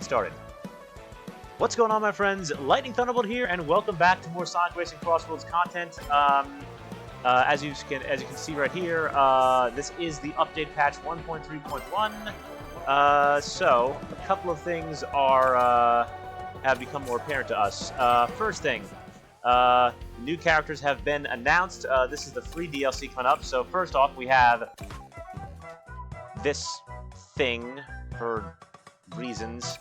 started. What's going on, my friends? Lightning Thunderbolt here, and welcome back to more Sonic Racing Crossworlds content. As you can see right here, this is the update patch 1.3.1. So a couple of things have become more apparent to us. First thing, new characters have been announced. This is the free DLC coming up. So first off, we have this thing for reasons.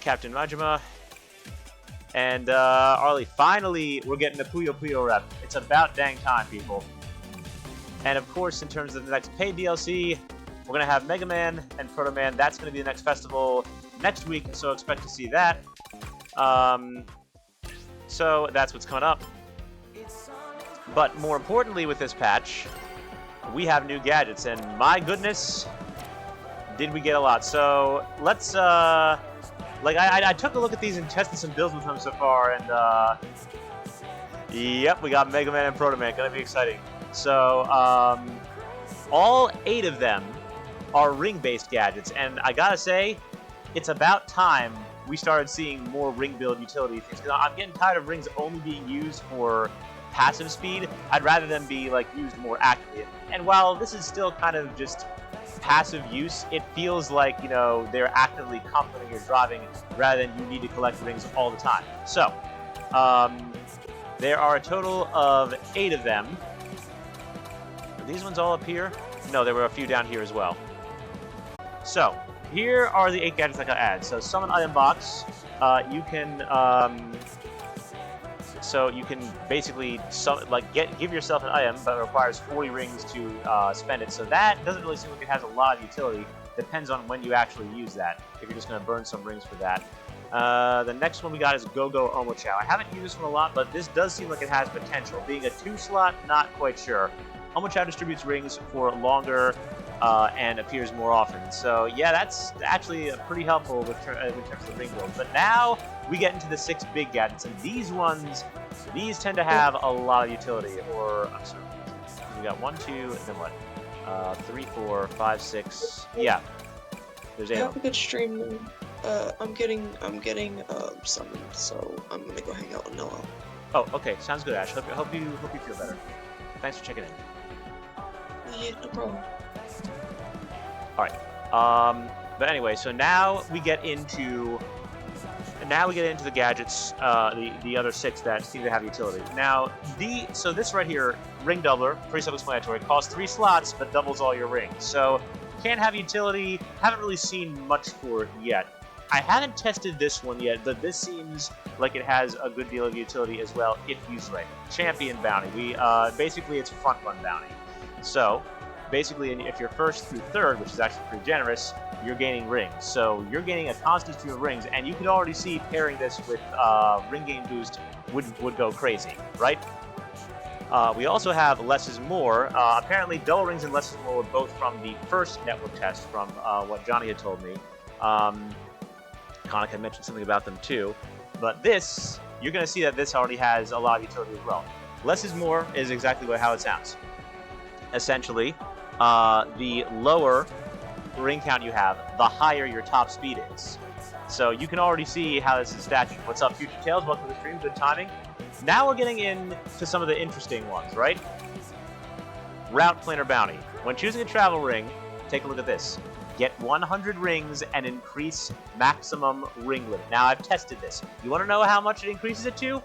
Captain Majima. And Arlie, finally we're getting the Puyo Puyo rep. It's about dang time, people. And of course, in terms of the next paid DLC, we're going to have Mega Man and Proto Man. That's going to be the next festival next week, so expect to see that. So that's what's coming up. But more importantly with this patch, we have new gadgets, and my goodness, did we get a lot. So let's, I took a look at these and tested some builds with them so far, and yep, we got Mega Man and Proto Man. Gonna be exciting. So all 8 of them are ring-based gadgets, and I gotta say, it's about time we started seeing more ring build utility things, because I'm getting tired of rings only being used for passive speed. I'd rather them be used more actively. And while this is still kind of just passive use, it feels like, you know, they're actively complementing your driving rather than you need to collect rings all the time. So there are a total of 8 of them. Are these ones all up here? No, there were a few down here as well. So here are the 8 gadgets I got added. So summon item box. You can basically give yourself an item, but it requires 40 rings to spend it. So that doesn't really seem like it has a lot of utility. Depends on when you actually use that. If you're just going to burn some rings for that. The next one we got is Go-Go Omochao. I haven't used this one a lot, but this does seem like it has potential. Being a 2-slot, not quite sure. Omochao distributes rings for longer and appears more often. So yeah, that's actually pretty helpful in terms of ring build. But now we get into the 6 big gadgets, and these tend to have a lot of utility. Or I'm sorry, we got 1, 2, and then what? 3, 4, 5, 6. Yeah, there's 8. Have a good stream. I'm getting summoned, so I'm gonna go hang out with Noah. Oh, okay, sounds good, Ash. Hope you feel better. Thanks for checking in. Yeah, no problem. Alright, but anyway, so now we get into the gadgets, the other 6 that seem to have utility. Now, so this right here, Ring Doubler, pretty self-explanatory, costs 3 slots, but doubles all your rings. So, can have utility, haven't really seen much for it yet. I haven't tested this one yet, but this seems like it has a good deal of utility as well, if used right. Champion Bounty. Basically, it's front run bounty. So, basically, if you're 1st through 3rd, which is actually pretty generous, you're gaining rings. So you're gaining a constant stream of rings, and you can already see pairing this with ring gain boost would go crazy, right? We also have Less is More. Apparently, double rings and Less is More were both from the first network test, from what Johnny had told me. Konik had mentioned something about them too. But this, you're going to see that this already has a lot of utility as well. Less is More is exactly how it sounds. Essentially, the lower ring count you have, the higher your top speed is. So you can already see how this is statute. What's up, Future Tales? Welcome to the stream. Good timing. Now we're getting into some of the interesting ones, right? Route Planner Bounty. When choosing a travel ring, take a look at this. Get 100 rings and increase maximum ring limit. Now, I've tested this. You want to know how much it increases it to?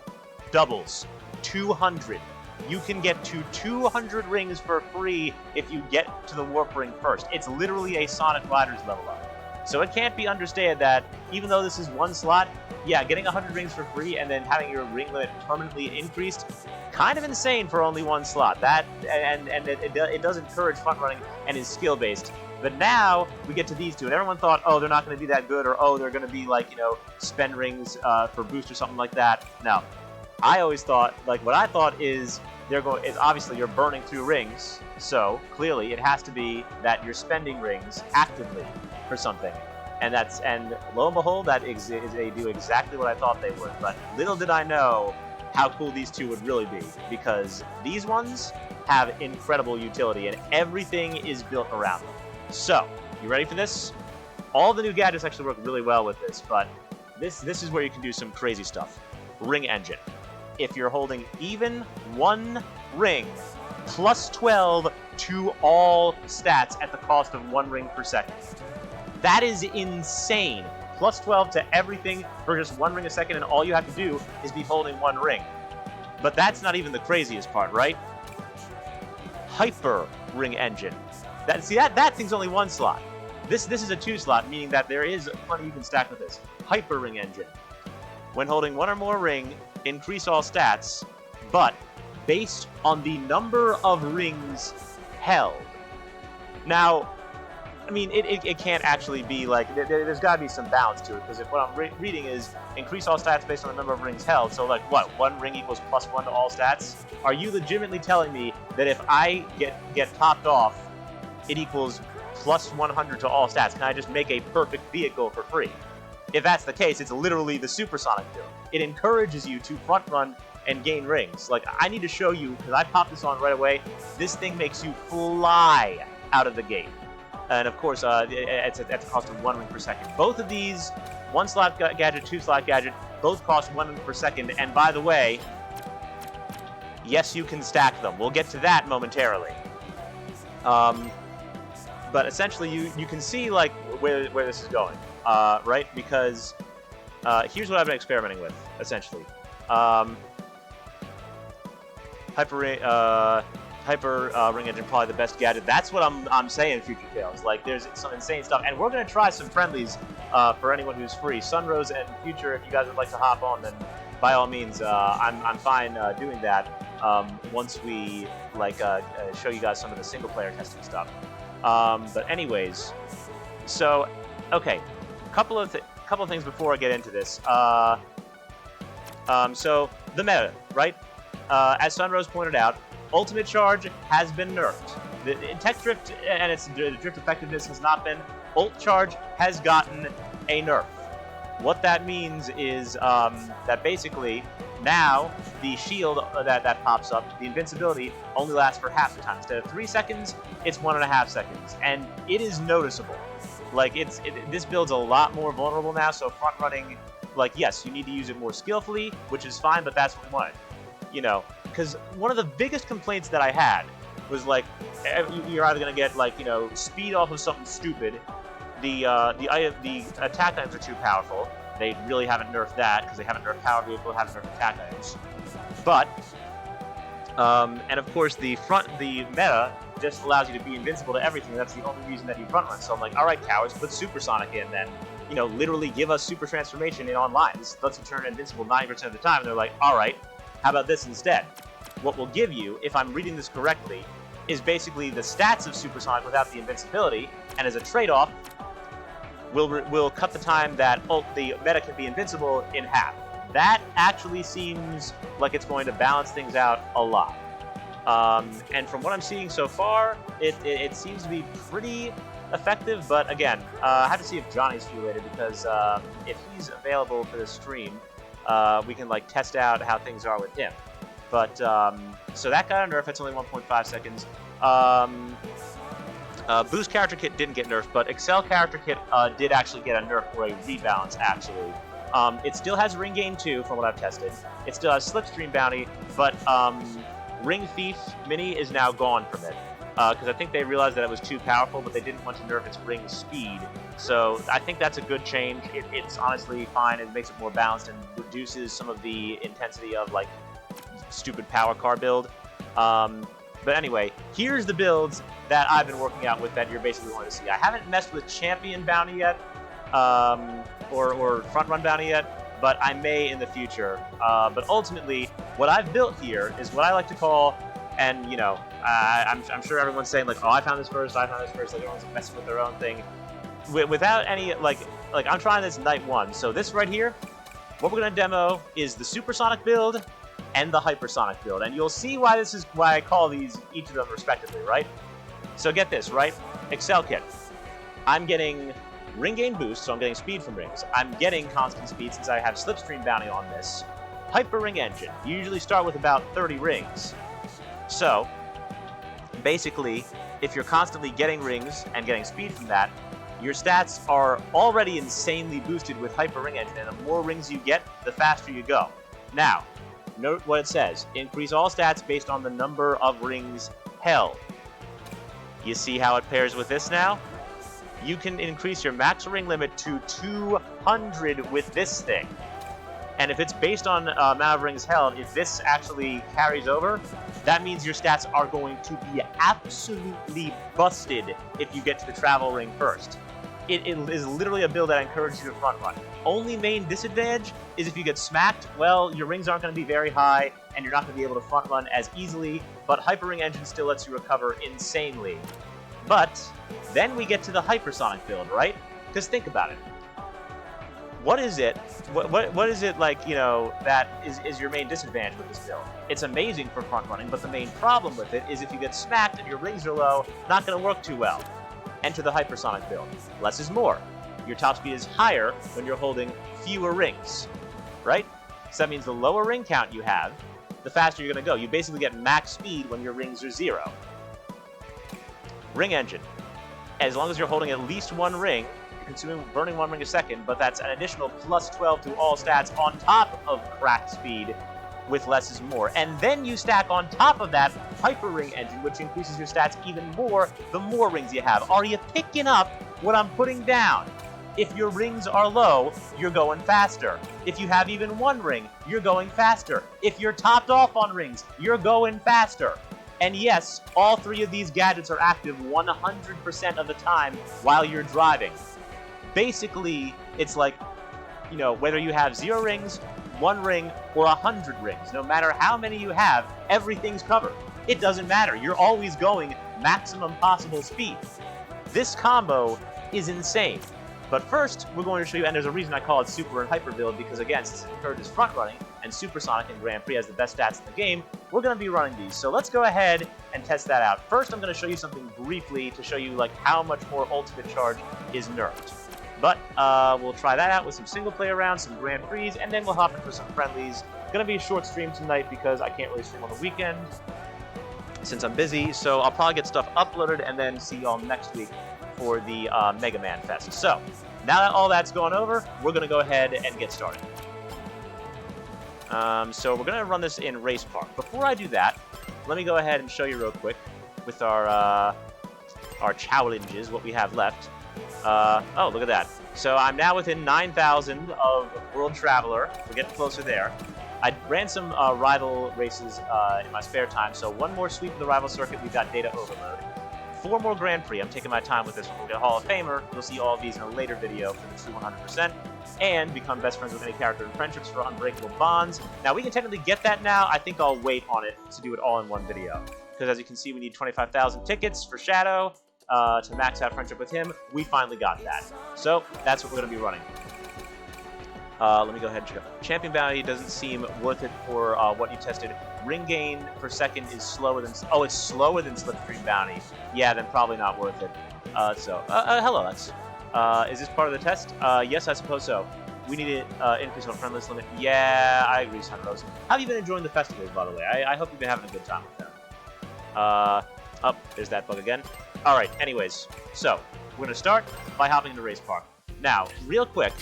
Doubles. 200. You can get to 200 rings for free if you get to the Warp Ring first. It's literally a Sonic Riders level up. So it can't be understated that even though this is 1 slot, yeah, getting 100 rings for free and then having your ring limit permanently increased, kind of insane for only 1 slot. That and it does encourage front running and is skill based. But now we get to these 2, and everyone thought, oh, they're not going to be that good, or oh, they're going to be spend rings for boost or something like that. No. I always thought, what I thought is obviously you're burning through rings, so clearly it has to be that you're spending rings actively for something. And lo and behold, they do exactly what I thought they would. But little did I know how cool these 2 would really be, because these ones have incredible utility and everything is built around them. So, you ready for this? All the new gadgets actually work really well with this, but this is where you can do some crazy stuff. Ring engine. If you're holding even one ring, plus 12 to all stats at the cost of 1 ring per second. That is insane. Plus 12 to everything for just 1 ring a second, and all you have to do is be holding 1 ring. But that's not even the craziest part, right? Hyper ring engine. That thing's only 1 slot. This is a 2 slot, meaning that there is plenty you can stack with this. Hyper ring engine. When holding 1 or more ring, increase all stats, but based on the number of rings held. Now, I mean, it can't actually be like, there's got to be some balance to it, because if what I'm reading is increase all stats based on the number of rings held, so like what, 1 ring equals plus 1 to all stats? Are you legitimately telling me that if I get topped off, it equals plus 100 to all stats? Can I just make a perfect vehicle for free? If that's the case, it's literally the supersonic build. It encourages you to front run and gain rings. Like, I need to show you, because I popped this on right away, this thing makes you fly out of the gate. And of course, it's at the cost of 1 ring per second. Both of these, 1 slot gadget, 2 slot gadget, both cost 1 ring per second. And by the way, yes, you can stack them. We'll get to that momentarily. But essentially, you can see like where this is going, right? Because here's what I've been experimenting with, essentially. Hyper ring engine, probably the best gadget. That's what I'm saying, Future Tales. Like, there's some insane stuff, and we're gonna try some friendlies for anyone who's free. Sunrose and Future, if you guys would like to hop on, then by all means, I'm fine doing that. Once we like show you guys some of the single player testing stuff. But anyways, so okay, couple of things before I get into this. So the meta, right? As Sunrose pointed out, Ultimate Charge has been nerfed. The Tech Drift and its drift effectiveness has not been. Ult Charge has gotten a nerf. What that means is that basically now the shield that pops up, the invincibility, only lasts for half the time. Instead of 3 seconds, it's 1.5 seconds, and it is noticeable. Like, this build's a lot more vulnerable now. So front running, like, yes, you need to use it more skillfully, which is fine, but that's what we wanted. You know, because one of the biggest complaints that I had was, like, you're either gonna get, like, you know, speed off of something stupid. The attack items are too powerful. They really haven't nerfed that, because they haven't nerfed power vehicle, haven't nerfed attack items. But and of course the meta just allows you to be invincible to everything. That's the only reason that you front run. So I'm like, all right, cowards, put supersonic in then. You know, literally give us super transformation in online. This lets you turn invincible 90% of the time. And they're like, all right, how about this instead? What we'll give you, if I'm reading this correctly, is basically the stats of supersonic without the invincibility, and as a trade-off, we'll cut the time that the meta can be invincible in half. That actually seems like it's going to balance things out a lot. And from what I'm seeing so far, it seems to be pretty effective, but again, I have to see if Johnny's related, because if he's available for this stream, we can like test out how things are with him. But so that got a nerf. It's only 1.5 seconds. Boost character kit didn't get nerfed, but Excel character kit did actually get a nerf or a rebalance, actually. It still has ring gain 2 from what I've tested. It still has slipstream bounty, but ring thief mini is now gone from it. Because I think they realized that it was too powerful, but they didn't want to nerf its ring speed. So I think that's a good change. It's honestly fine. It makes it more balanced and reduces some of the intensity of like stupid power car build. But anyway, here's the builds that I've been working out with that you're basically going to see. I haven't messed with champion bounty yet, or front run bounty yet, but I may in the future. But ultimately, what I've built here is what I like to call, and you know, I'm sure everyone's saying like, oh, I found this first, like everyone's messing with their own thing, without any like I'm trying this night 1. So this right here, what we're gonna demo is the supersonic build and the hypersonic build, and you'll see why I call each of them respectively, right? So get this, right? Excel kit. I'm getting ring gain boost, so I'm getting speed from rings. I'm getting constant speed since I have slipstream bounty on this. Hyper ring engine. You usually start with about 30 rings. So basically, if you're constantly getting rings and getting speed from that, your stats are already insanely boosted with Hyper Ring Engine, and the more rings you get, the faster you go. Now, note what it says. Increase all stats based on the number of rings held. You see how it pairs with this now? You can increase your max ring limit to 200 with this thing. And if it's based on amount of rings held, if this actually carries over, that means your stats are going to be absolutely busted if you get to the travel ring first. It is literally a build that encourages you to front run. Only main disadvantage is if you get smacked, well, your rings aren't going to be very high, and you're not going to be able to front run as easily, but Hyper Ring Engine still lets you recover insanely. But then we get to the hypersonic build, right? Because think about it. What is it? What is it like? You know, that is your main disadvantage with this build? It's amazing for front running, but the main problem with it is if you get smacked and your rings are low, not going to work too well. Enter the hypersonic build. Less is more. Your top speed is higher when you're holding fewer rings, right? So that means the lower ring count you have, the faster you're going to go. You basically get max speed when your rings are 0. Ring Engine. As long as you're holding at least one ring, burning one ring a second, but that's an additional plus 12 to all stats on top of crack speed with less is more. And then you stack on top of that Hyper Ring Engine, which increases your stats even more the more rings you have. Are you picking up what I'm putting down? If your rings are low, you're going faster. If you have even one ring, you're going faster. If you're topped off on rings, you're going faster. And yes, all 3 of these gadgets are active 100% of the time while you're driving. Basically, it's like, you know, whether you have 0 rings, 1 ring, or 100 rings, no matter how many you have, everything's covered. It doesn't matter. You're always going maximum possible speed. This combo is insane. But first, we're going to show you, and there's a reason I call it Super and Hyper build, because again, since it encourages front running, and Supersonic and Grand Prix has the best stats in the game, we're going to be running these. So let's go ahead and test that out. First, I'm going to show you something briefly to show you like how much more Ultimate Charge is nerfed. But we'll try that out with some single-player rounds, some Grand Prix, and then we'll hop in for some friendlies. Gonna be a short stream tonight because I can't really stream on the weekend since I'm busy, so I'll probably get stuff uploaded and then see y'all next week for the Mega Man Fest. So, now that all that's gone over, we're gonna go ahead and get started. So we're gonna run this in Race Park. Before I do that, let me go ahead and show you real quick with our challenges, what we have left. Oh, look at that. So I'm now within 9,000 of World Traveler. We're getting closer there. I ran some rival races in my spare time, so one more sweep of the rival circuit, we've got Data Overload. 4 more Grand Prix. I'm taking my time with this one. We'll get Hall of Famer. You'll see all of these in a later video for the true 100%. And become best friends with any character in friendships for unbreakable bonds. Now, we can technically get that now. I think I'll wait on it to do it all in one video. Because as you can see, we need 25,000 tickets for Shadow. To max out friendship with him. We finally got that. So, that's what we're going to be running. Let me go ahead and check out. Champion bounty doesn't seem worth it for what you tested. Ring gain per second is slower than... Oh, it's slower than Slipstream bounty. Yeah, then probably not worth it. Hello, Lex. Is this part of the test? Yes, I suppose so. We need to increase our friend list limit. Yeah, I agree, Sunrose. How have you been enjoying the festivals, by the way? I hope you've been having a good time with them. Oh, there's that bug again. Alright, anyways, so, we're going to start by hopping into Race Park. Now, real quick...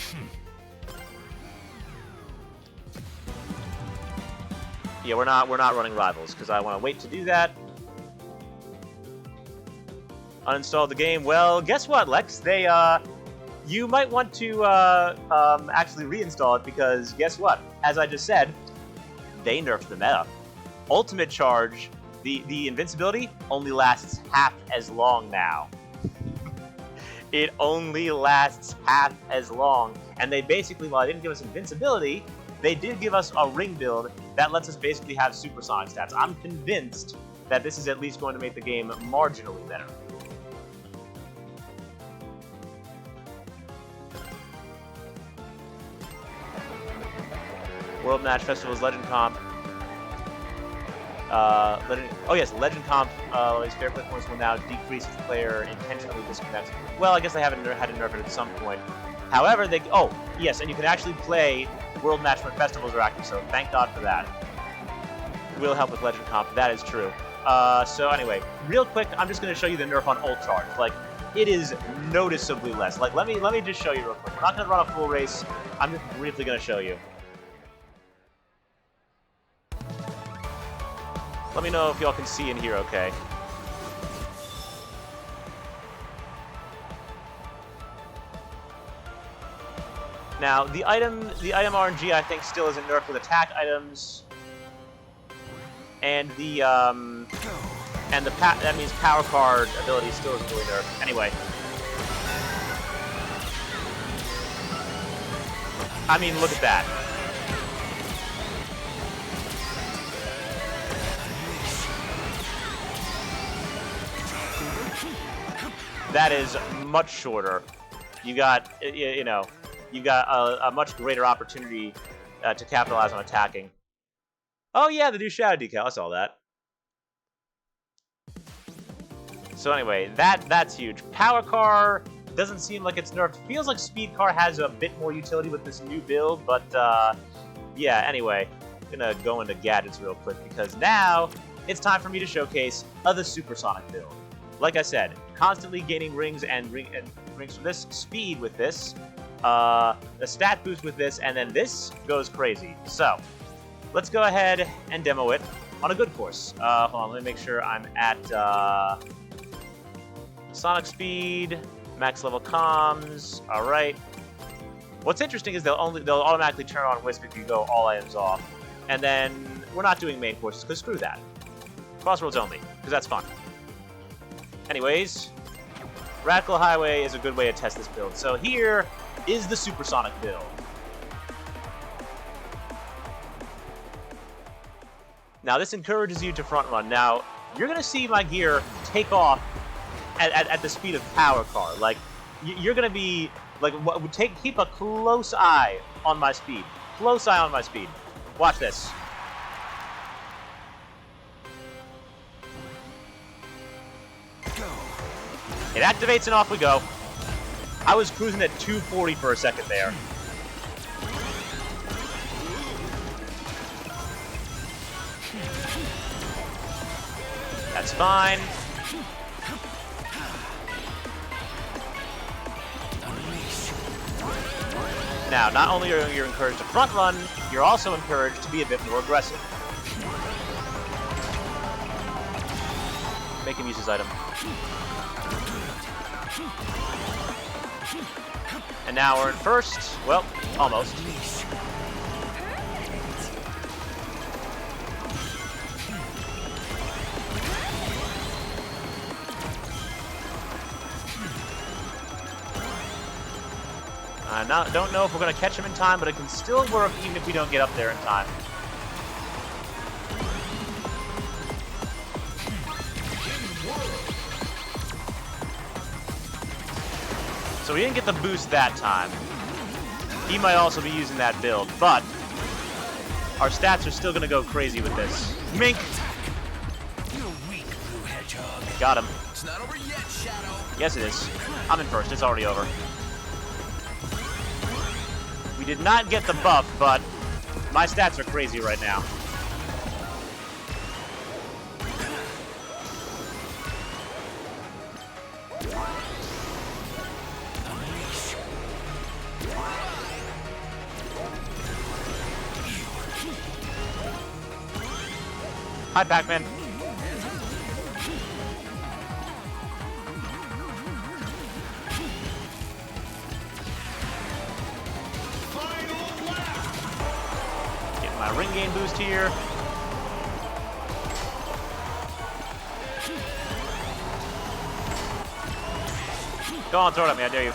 Yeah, we're not running Rivals, because I want to wait to do that. Uninstall the game. Well, guess what, Lex? You might want to actually reinstall it, because guess what? As I just said, they nerfed the meta. Ultimate Charge... The invincibility only lasts half as long now. It only lasts half as long. And they basically, while they didn't give us invincibility, they did give us a ring build that lets us basically have supersonic stats. I'm convinced that this is at least going to make the game marginally better. World Match Festival's Legend Comp. Legend Comp, fair play points will now decrease if the player intentionally disconnects. Well, I guess they haven't had to nerf it at some point. However, and you can actually play World Match when festivals are active, so thank God for that. It will help with Legend Comp, that is true. So anyway, real quick, I'm just going to show you the nerf on Ult Charge. Like, it is noticeably less. Like, let me just show you real quick. We're not gonna run a full race. I'm just briefly gonna show you. Let me know if y'all can see in here okay. Now, the item RNG, I think, still isn't nerfed with attack items. And that means power card ability still isn't really nerfed. Anyway. I mean, look at that. That is much shorter. You got, you know, you got a much greater opportunity to capitalize on attacking. Oh yeah, the new shadow decal. I saw that. So anyway, that's huge. Power car doesn't seem like it's nerfed. Feels like speed car has a bit more utility with this new build, but yeah. Anyway, I'm gonna go into gadgets real quick because now it's time for me to showcase the supersonic build. Like I said, constantly gaining rings and rings from this, speed with this, a stat boost with this, and then this goes crazy. So let's go ahead and demo it on a good course. Hold on, let me make sure I'm at sonic speed, max level comms. All right. What's interesting is they'll automatically turn on Wisp if you go all items off, and then we're not doing main courses because screw that. Crossworlds only because that's fun. Anyways, Radical Highway is a good way to test this build. So here is the supersonic build. Now this encourages you to front run. Now you're gonna see my gear take off at the speed of power car. Like you're gonna be like, keep a close eye on my speed. Close eye on my speed. Watch this. It activates and off we go. I was cruising at 240 for a second there. That's fine. Now, not only are you encouraged to front run, you're also encouraged to be a bit more aggressive. Make him use his item. And now we're in first. Well, almost. I don't know if we're going to catch him in time, but it can still work even if we don't get up there in time. So we didn't get the boost that time. He might also be using that build, but our stats are still going to go crazy with this. Mink! Got him. It's not over yet, Shadow. Yes, it is. I'm in first. It's already over. We did not get the buff, but my stats are crazy right now. Hi, Pac-Man. Get my ring gain boost here. Go on, throw it at me, I dare you.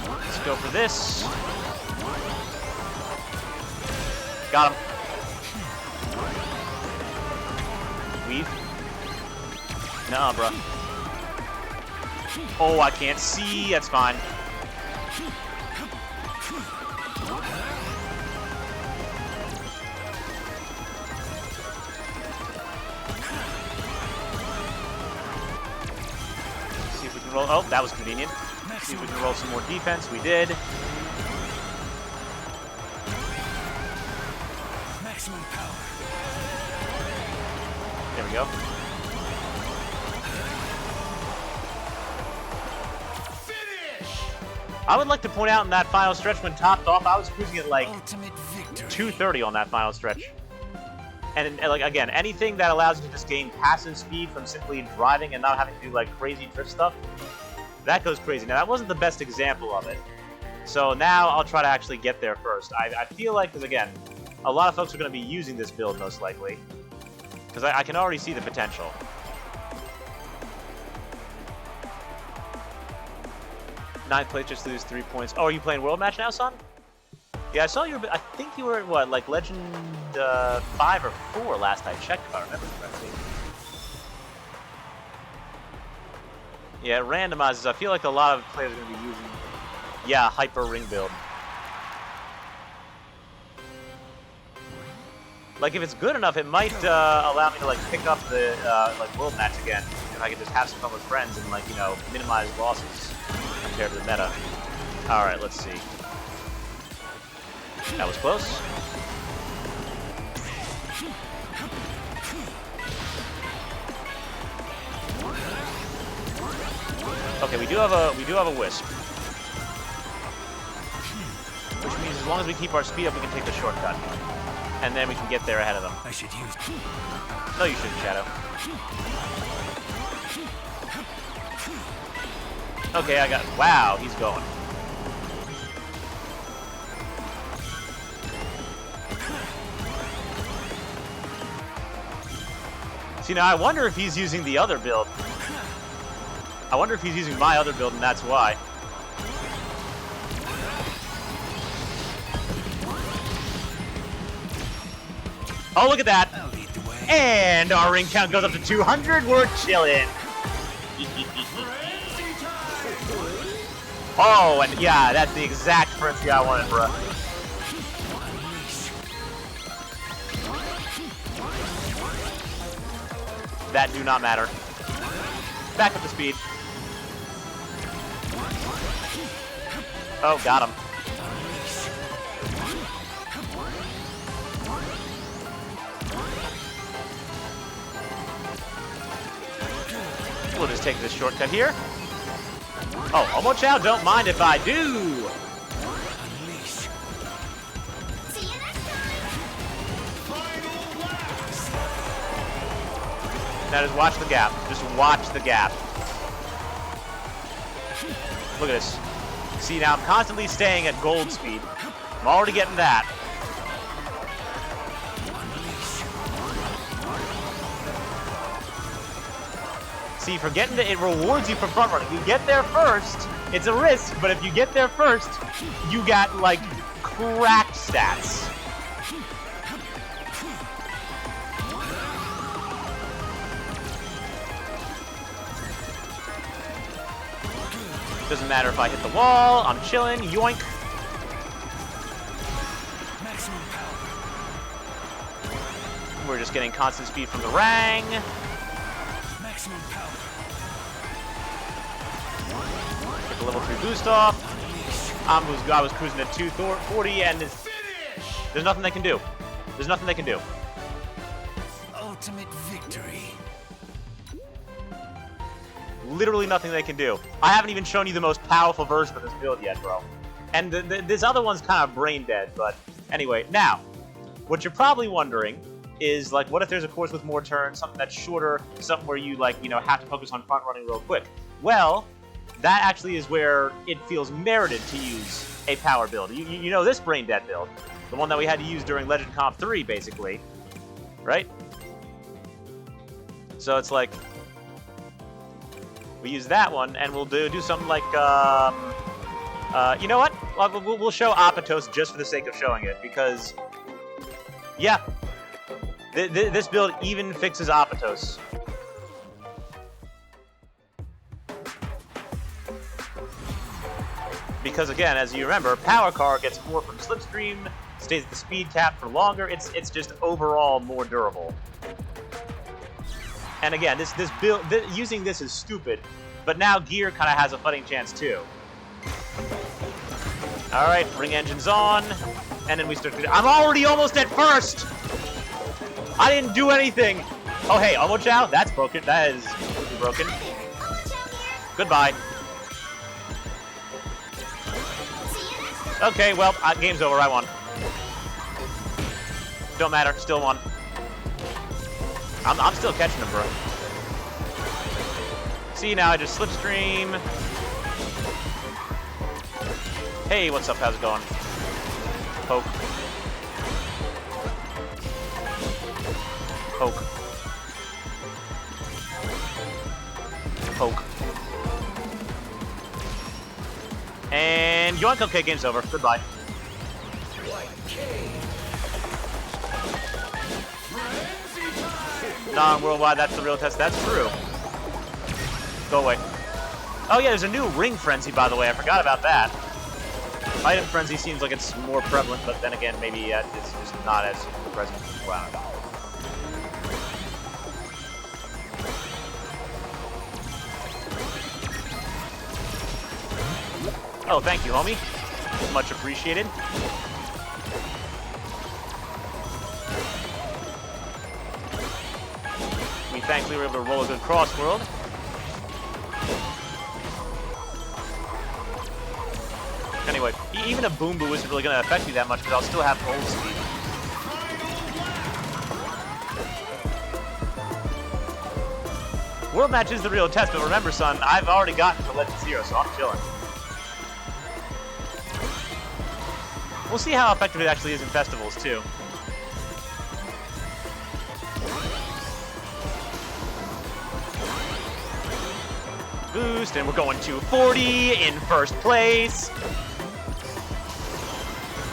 Let's go for this. Got him. Weave. Nah, bruh. Oh, I can't see. That's fine. See if we can roll. Oh, that was convenient. See if we can roll some more defense. We did. Maximum power. There we go. I would like to point out in that final stretch when topped off, I was cruising at like 230 on that final stretch. And like again, anything that allows you to just gain passive speed from simply driving and not having to do like crazy drift stuff, that goes crazy. Now that wasn't the best example of it. So now I'll try to actually get there first. I feel like, because again, a lot of folks are going to be using this build most likely. Because I can already see the potential. Ninth place, just lose 3 points. Oh, are you playing World Match now, son? Yeah, I saw you were, I think you were at what, like Legend 5 or 4 last I checked, if I remember correctly. Yeah, it randomizes. I feel like a lot of players are going to be using, yeah, hyper ring build. Like, if it's good enough, it might allow me to, like, pick up the, like, World Match again. If I could just have some fun with friends and, like, you know, minimize losses compared to the meta. Alright, let's see. That was close. Okay, we do have a wisp. Which means as long as we keep our speed up, we can take the shortcut. And then we can get there ahead of them. I should use. No, you shouldn't, Shadow. Okay, I got. Wow, he's going. See, now I wonder if he's using the other build. I wonder if he's using my other build, and that's why. Oh, look at that. And our ring count goes up to 200. We're chilling. Oh, and yeah, that's the exact frenzy I wanted, bro. That do not matter. Back up to speed. Oh, got him. We'll just take this shortcut here. Oh, Omo Chow, don't mind if I do. Now just watch the gap. Just watch the gap. Look at this. See, now I'm constantly staying at gold speed. I'm already getting that. See, for getting to, it rewards you for front running. You get there first, it's a risk, but if you get there first, you got, like, cracked stats. Doesn't matter if I hit the wall, I'm chilling, yoink. We're just getting constant speed from the Rang. Get the level 3 boost off. I was cruising at 240, and there's nothing they can do. There's nothing they can do. Ultimate victory. Literally nothing they can do. I haven't even shown you the most powerful version of this build yet, bro. And this other one's kind of brain dead, but anyway. Now, what you're probably wondering is, like, what if there's a course with more turns, something that's shorter, something where you, like, you know, have to focus on front running real quick? Well, that actually is where it feels merited to use a power build. You know this brain dead build, the one that we had to use during Legend Comp 3, basically, right? So it's like, we use that one, and we'll do something like, you know what? We'll show Apatos just for the sake of showing it, because, yeah, this build even fixes Apatos. Because again, as you remember, Power Car gets more from Slipstream, stays at the speed cap for longer. It's just overall more durable. And again, this build, using this is stupid, but now Gear kind of has a fighting chance too. All right, ring engine's on, and then we start. I'm already almost at first. I didn't do anything. Oh hey, Omo Chow, that's broken. That is completely broken. Goodbye. Okay, well, game's over. I won. Don't matter. Still won. I'm still catching him, bro. See, now I just slipstream. Hey, what's up? How's it going? Poke. Poke. Poke. And yoink, okay, game's over. Goodbye. Non-worldwide, that's the real test. That's true. Go away. Oh yeah, there's a new ring frenzy, by the way. I forgot about that. Item frenzy seems like it's more prevalent, but then again, maybe it's just not as present. Well, I don't know. Oh, thank you, homie. Much appreciated. We thankfully were able to roll a good Crossworld. Anyway, even a Boom Boo isn't really going to affect me that much because I'll still have gold speed. World match is the real test, but remember, son, I've already gotten to Legend 0, so I'm chilling. We'll see how effective it actually is in festivals, too. Boost, and we're going to 40 in first place.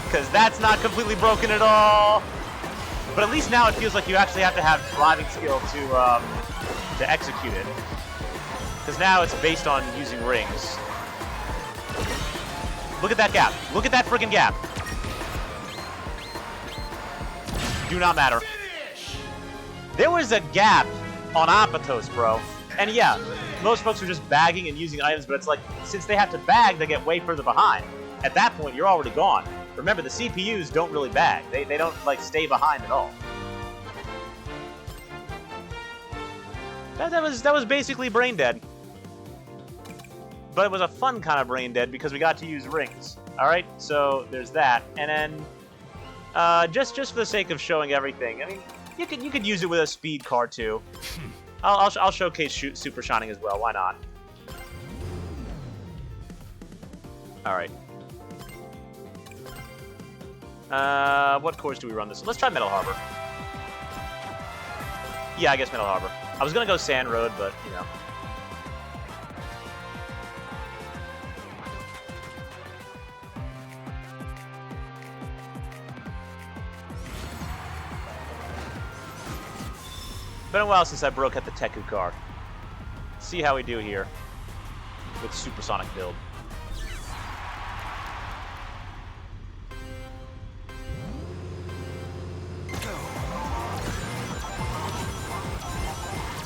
Because that's not completely broken at all. But at least now it feels like you actually have to have driving skill to execute it. Because now it's based on using rings. Look at that gap. Look at that freaking gap. Do not matter. There was a gap on Apatos, bro. And yeah, most folks are just bagging and using items, but it's like, since they have to bag, they get way further behind. At that point, you're already gone. Remember, the CPUs don't really bag. They don't, like, stay behind at all. That was basically brain dead. But it was a fun kind of brain dead because we got to use rings. Alright, so there's that. And then, just for the sake of showing everything, I mean, you could use it with a speed card too. I'll showcase Super Shining as well. Why not? All right. What course do we run this? Let's try Metal Harbor. Yeah, I guess Metal Harbor. I was gonna go Sand Road, but you know. Been a while since I broke at the Teku car. See how we do here with supersonic build.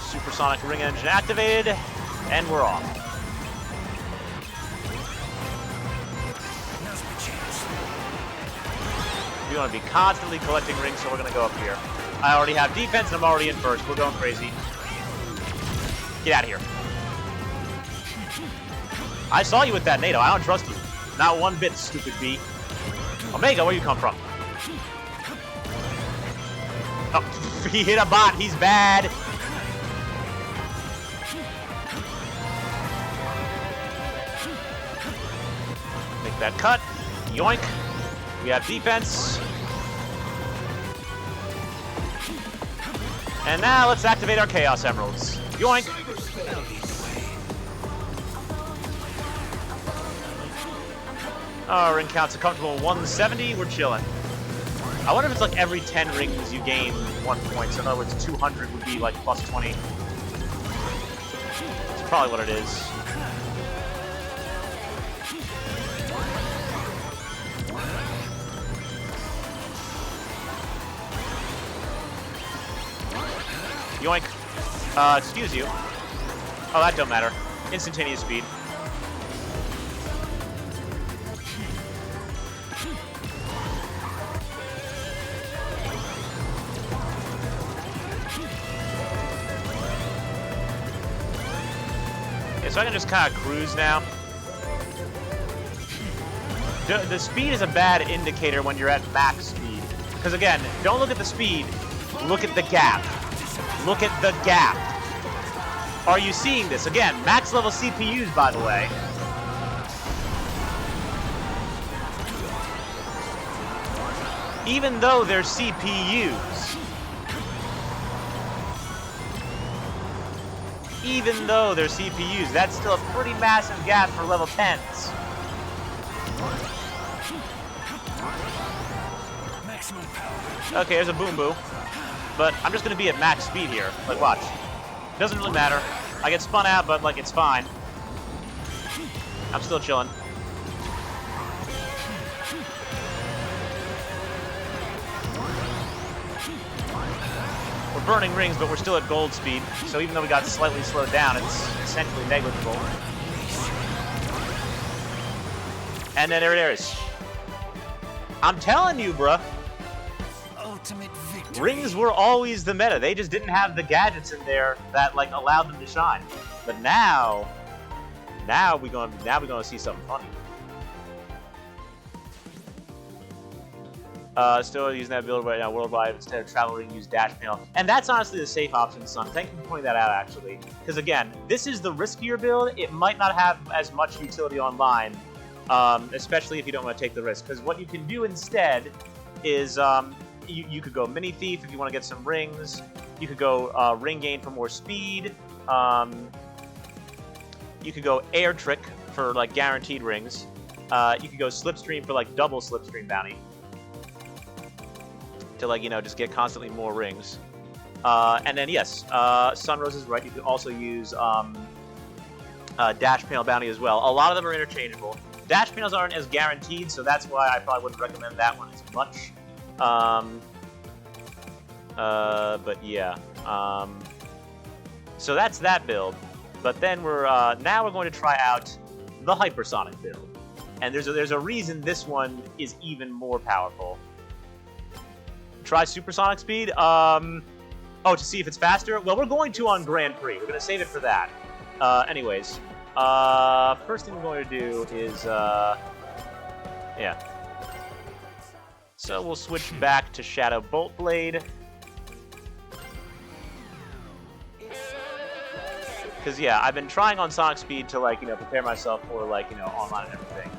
Supersonic ring engine activated, and we're off. We want to be constantly collecting rings, so we're going to go up here. I already have defense, and I'm already in first. We're going crazy. Get out of here. I saw you with that NATO. I don't trust you. Not one bit, stupid bee. Omega, where you come from? Oh, he hit a bot. He's bad. Make that cut. Yoink. We have defense. And now let's activate our Chaos Emeralds. Yoink! Our ring count's a comfortable 170. We're chilling. I wonder if it's like every 10 rings you gain 1 point. So in other words, 200 would be like plus 20. That's probably what it is. Yoink. Excuse you. Oh, that don't matter. Instantaneous speed. Okay, so I can just kind of cruise now. The speed is a bad indicator when you're at max speed. Because again, don't look at the speed, look at the gap. Look at the gap. Are you seeing this? Again, max level CPUs, by the way. Even though they're CPUs. Even though they're CPUs, that's still a pretty massive gap for level 10s. Okay, there's a boom boo. But I'm just gonna be at max speed here. Like, watch. Doesn't really matter. I get spun out, but like, it's fine. I'm still chilling. We're burning rings, but we're still at gold speed. So even though we got slightly slowed down, it's essentially negligible. And then there it is. I'm telling you, bruh. Ultimate victory. Rings were always the meta. They just didn't have the gadgets in there that like allowed them to shine. But now we're gonna see something funny. Still using that build right now worldwide instead of traveling, use dash panel. And that's honestly the safe option, son. Thank you for pointing that out, actually. Because again, this is the riskier build. It might not have as much utility online, especially if you don't want to take the risk. Because what you can do instead is you could go mini thief if you want to get some rings. You could go ring gain for more speed. You could go air trick for like guaranteed rings. You could go slipstream for like double slipstream bounty. To like, you know, just get constantly more rings. And then yes, Sunrose is right. You could also use dash panel bounty as well. A lot of them are interchangeable. Dash panels aren't as guaranteed, so that's why I probably wouldn't recommend that one as much. But yeah. So that's that build. But then now we're going to try out the hypersonic build. And there's a reason this one is even more powerful. Try supersonic speed. Oh, to see if it's faster? Well, we're going to on Grand Prix. We're going to save it for that. Anyways. First thing we're going to do is, yeah. So we'll switch back to Shadow Bolt Blade. Because, yeah, I've been trying on Sonic Speed to, like, you know, prepare myself for, like, you know, online and everything.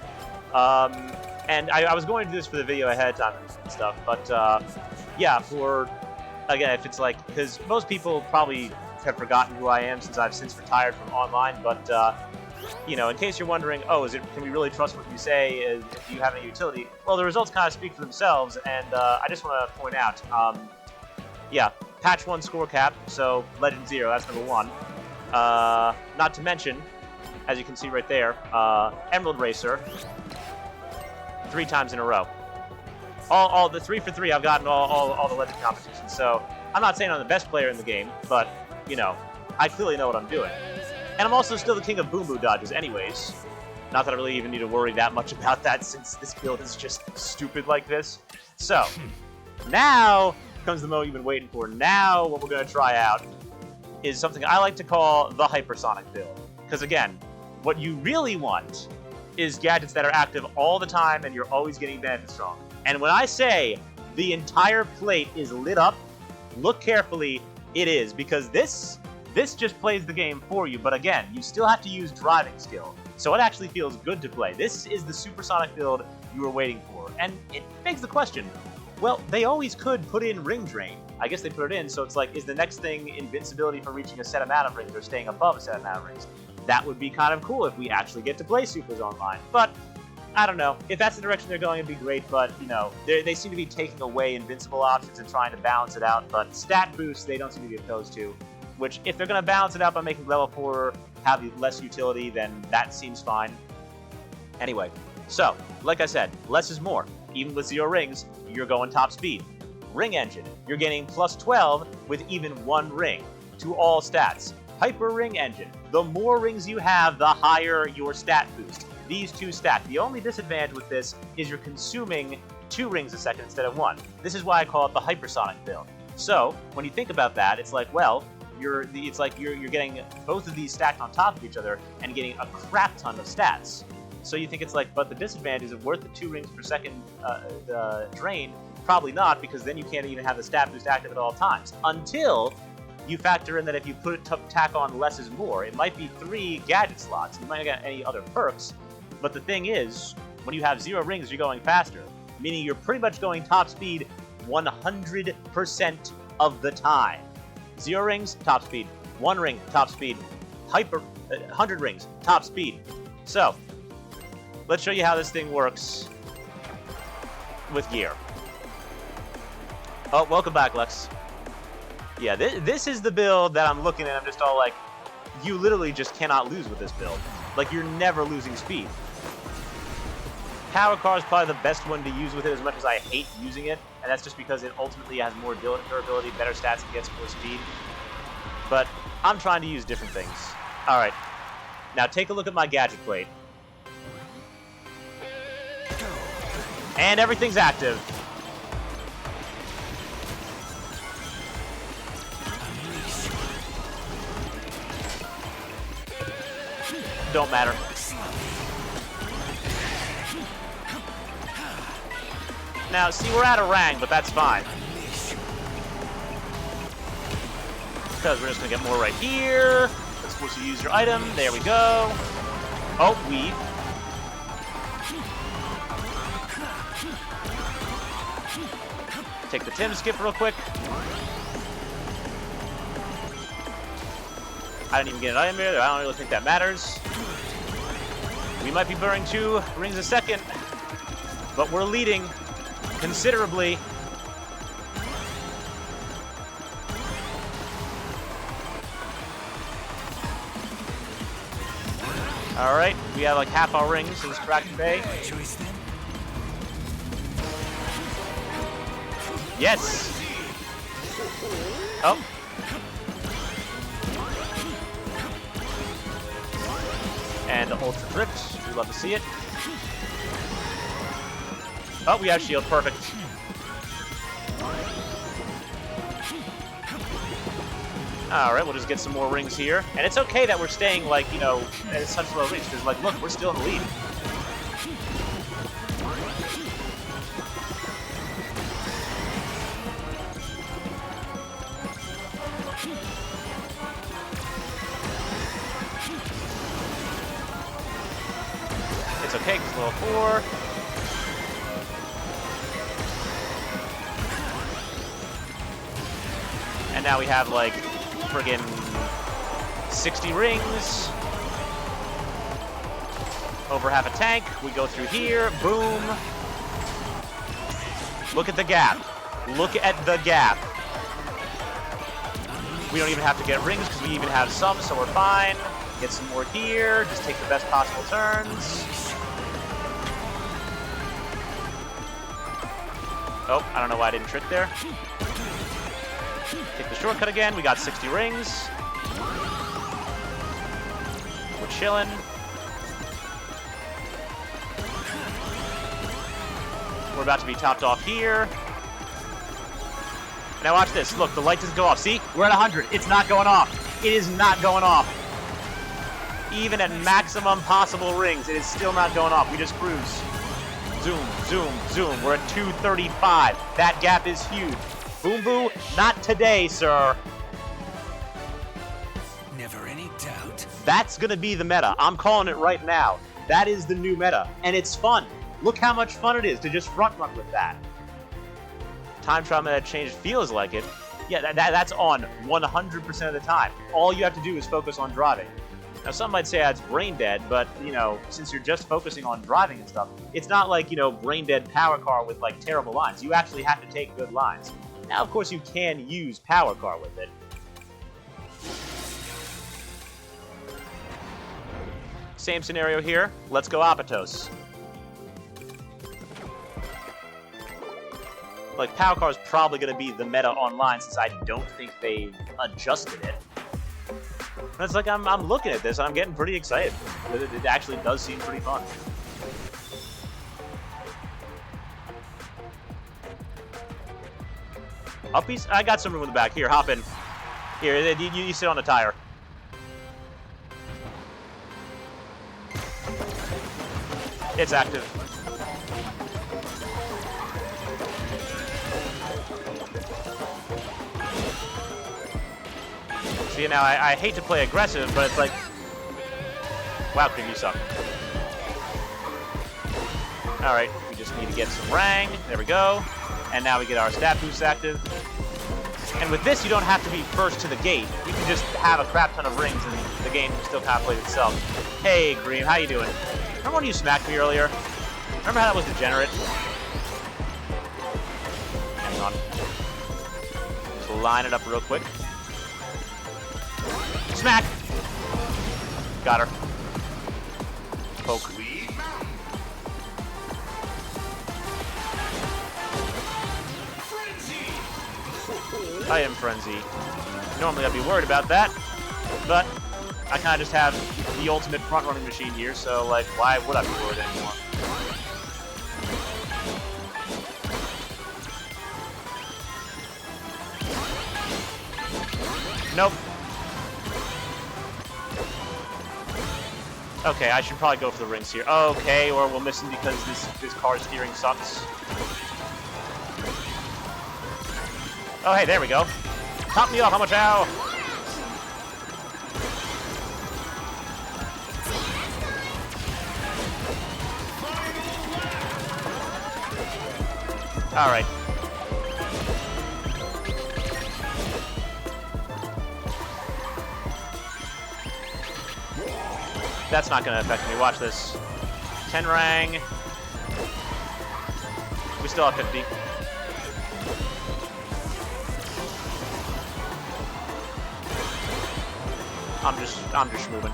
And I was going to do this for the video ahead of time and stuff, but, yeah, again, if it's like, because most people probably have forgotten who I am since I've since retired from online, but, you know, in case you're wondering, oh, can we really trust what you say if you have any utility? Well, the results kind of speak for themselves, and I just want to point out, yeah, patch 1 score cap, so Legend 0, that's number 1. Not to mention, as you can see right there, Emerald Racer, 3 times in a row. All the 3 for 3 I've gotten all the Legend competitions, so I'm not saying I'm the best player in the game, but, you know, I clearly know what I'm doing. And I'm also still the king of boom boo dodges anyways. Not that I really even need to worry that much about that since this build is just stupid like this. So, now comes the moment you've been waiting for. Now what we're going to try out is something I like to call the hypersonic build. Because again, what you really want is gadgets that are active all the time and you're always getting benefits from. And when I say the entire plate is lit up, look carefully, it is. Because this just plays the game for you, but again, you still have to use driving skill. So it actually feels good to play. This is the supersonic build you were waiting for. And it begs the question, well, they always could put in ring drain. I guess they put it in, so it's like, is the next thing invincibility for reaching a set amount of rings or staying above a set amount of rings? That would be kind of cool if we actually get to play supers online. But, I don't know. If that's the direction they're going, it'd be great, but, you know, they seem to be taking away invincible options and trying to balance it out, but stat boosts they don't seem to be opposed to. Which, if they're going to balance it out by making level 4 have less utility, then that seems fine. Anyway, so, like I said, less is more. Even with 0 rings, you're going top speed. Ring engine, you're getting plus 12 with even 1 ring to all stats. Hyper ring engine, the more rings you have, the higher your stat boost. These 2 stack. The only disadvantage with this is you're consuming 2 rings a second instead of 1. This is why I call it the hypersonic build. So, when you think about that, it's like, well, you're getting both of these stacked on top of each other and getting a crap ton of stats. So you think it's like, but the disadvantage is it worth the 2 rings per second drain? Probably not, because then you can't even have the stat boost active at all times. Until you factor in that if you tack on less is more, it might be 3 gadget slots. You might not get any other perks, but the thing is, when you have 0 rings, you're going faster, meaning you're pretty much going top speed 100% of the time. 0 rings, top speed. 1 ring, top speed. 100 rings, top speed. So, let's show you how this thing works with gear. Oh, welcome back, Lex. Yeah, this is the build that I'm looking at. I'm just all like, you literally just cannot lose with this build. Like, you're never losing speed. Power Car is probably the best one to use with it, as much as I hate using it, and that's just because it ultimately has more durability, better stats, and gets more speed. But I'm trying to use different things. Alright, now take a look at my gadget plate. And everything's active. Don't matter. Now, see, we're out of rank, but that's fine. Because we're just going to get more right here. That's supposed to use your item. There we go. Oh, weave. Take the Tim skip real quick. I didn't even get an item here. I don't really think that matters. We might be burning 2 rings a second, but we're leading considerably. Alright, we have like half our rings in this Kraken Bay. Yes! Oh. And Ultra Drift. We love to see it. Oh, we have shield. Perfect. Alright, we'll just get some more rings here. And it's okay that we're staying, like, you know, at such low rings, because, like, look, we're still in the lead. It's okay, because level 4. And now we have, like, friggin' 60 rings. Over half a tank. We go through here. Boom. Look at the gap. Look at the gap. We don't even have to get rings because we even have some, so we're fine. Get some more here. Just take the best possible turns. Oh, I don't know why I didn't trick there. Take the shortcut again. We got 60 rings. We're chilling. We're about to be topped off here. Now watch this. Look, the light doesn't go off. See? We're at 100. It's not going off. It is not going off. Even at maximum possible rings, it is still not going off. We just cruise. Zoom, zoom, zoom. We're at 235. That gap is huge. Boom Boo, not today, sir. Never any doubt. That's gonna be the meta. I'm calling it right now. That is the new meta, and it's fun. Look how much fun it is to just front run with that. Time trial meta change feels like it. Yeah, that's on 100% of the time. All you have to do is focus on driving. Now, some might say that's brain dead, but, you know, since you're just focusing on driving and stuff, it's not like, you know, brain dead power car with, like, terrible lines. You actually have to take good lines. Now, of course, you can use power car with it. Same scenario here. Let's go Apatos. Like, power car is probably going to be the meta online since I don't think they've adjusted it. And it's like, I'm looking at this and I'm getting pretty excited. It actually does seem pretty fun. Uppies? I got some room in the back. Here, hop in. Here, you sit on the tire. It's active. See, now I hate to play aggressive, but it's like, wow, Cream, you suck. All right, we just need to get some rang. There we go. And now we get our stat boost active. And with this, you don't have to be first to the gate. You can just have a crap ton of rings, and the game still kind of plays itself. Hey, Green, how you doing? Remember when you smacked me earlier? Remember how that was degenerate? Hang on. Just line it up real quick. Smack! Got her. Poke. I am Frenzy. Normally I'd be worried about that, but I kind of just have the ultimate front-running machine here, so, like, why would I be worried anymore? Nope. Okay, I should probably go for the rings here. Okay, or we'll miss him because this car steering sucks. Oh, hey, there we go. Top me off, how much ow? All right. That's not going to affect me. Watch this. 10 rang. We still have 50. I'm just moving.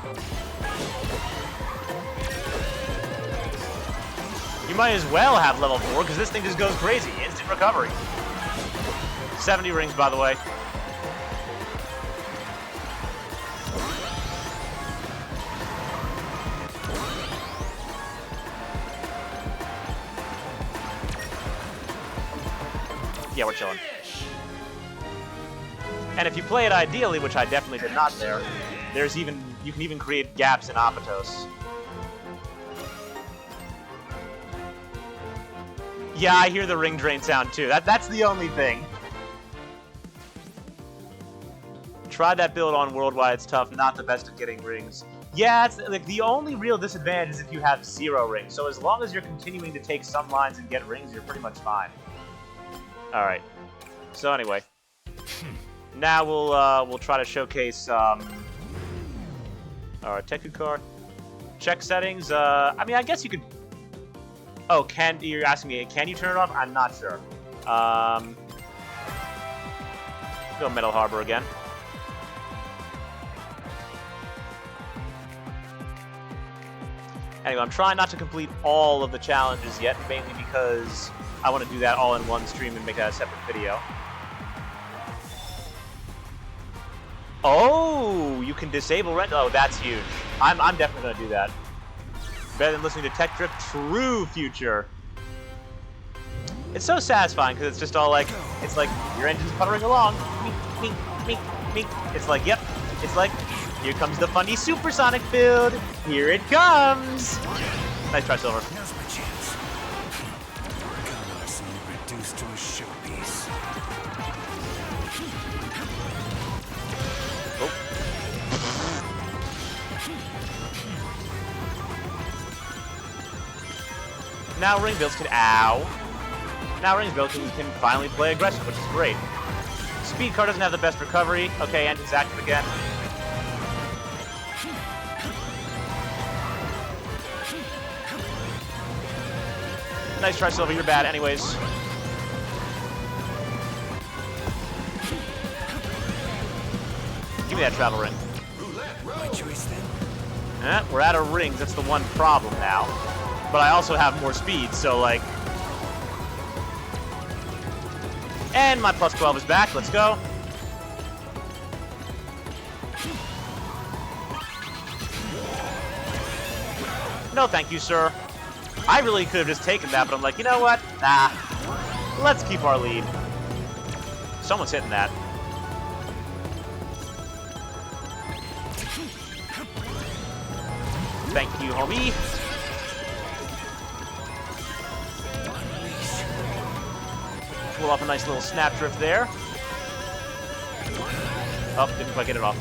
You might as well have level 4 because this thing just goes crazy. Instant recovery. 70 rings, by the way. Yeah, we're chilling. And if you play it ideally, which I definitely did not there, you can even create gaps in Apatos. Yeah, I hear the ring drain sound too. That's the only thing. Try that build on Worldwide, it's tough, not the best at getting rings. Yeah, it's like the only real disadvantage is if you have 0 rings. So as long as you're continuing to take some lines and get rings, you're pretty much fine. All right. So anyway, now we'll try to showcase our Teku card. Check settings. I mean, I guess you could. Oh, you're asking me? Can you turn it off? I'm not sure. Go Metal Harbor again. Anyway, I'm trying not to complete all of the challenges yet, mainly because I want to do that all in one stream and make that a separate video. Oh, you can disable rent. Oh, that's huge. I'm definitely going to do that. Better than listening to Tech Drift. True future. It's so satisfying because it's just all like, it's like your engine's puttering along. Meek, meek, meek, meek. It's like, yep. It's like, here comes the funny supersonic build. Here it comes. Nice try, Silver. Now's my chance. Gunnar suddenly reduced to a showpiece. Oh. Now ring builds can Now ring builds can finally play aggressive, which is great. Speed car doesn't have the best recovery. Okay, engine's active again. Nice try, Silver. You're bad anyways. Give me that travel ring. My choice then? We're out of rings. That's the one problem now. But I also have more speed, so like... And my plus 12 is back. Let's go. No, thank you, sir. I really could have just taken that, but I'm like, you know what? Nah. Let's keep our lead. Someone's hitting that. Thank you, homie. pull off a nice little snap drift there. Oh, didn't quite get it off.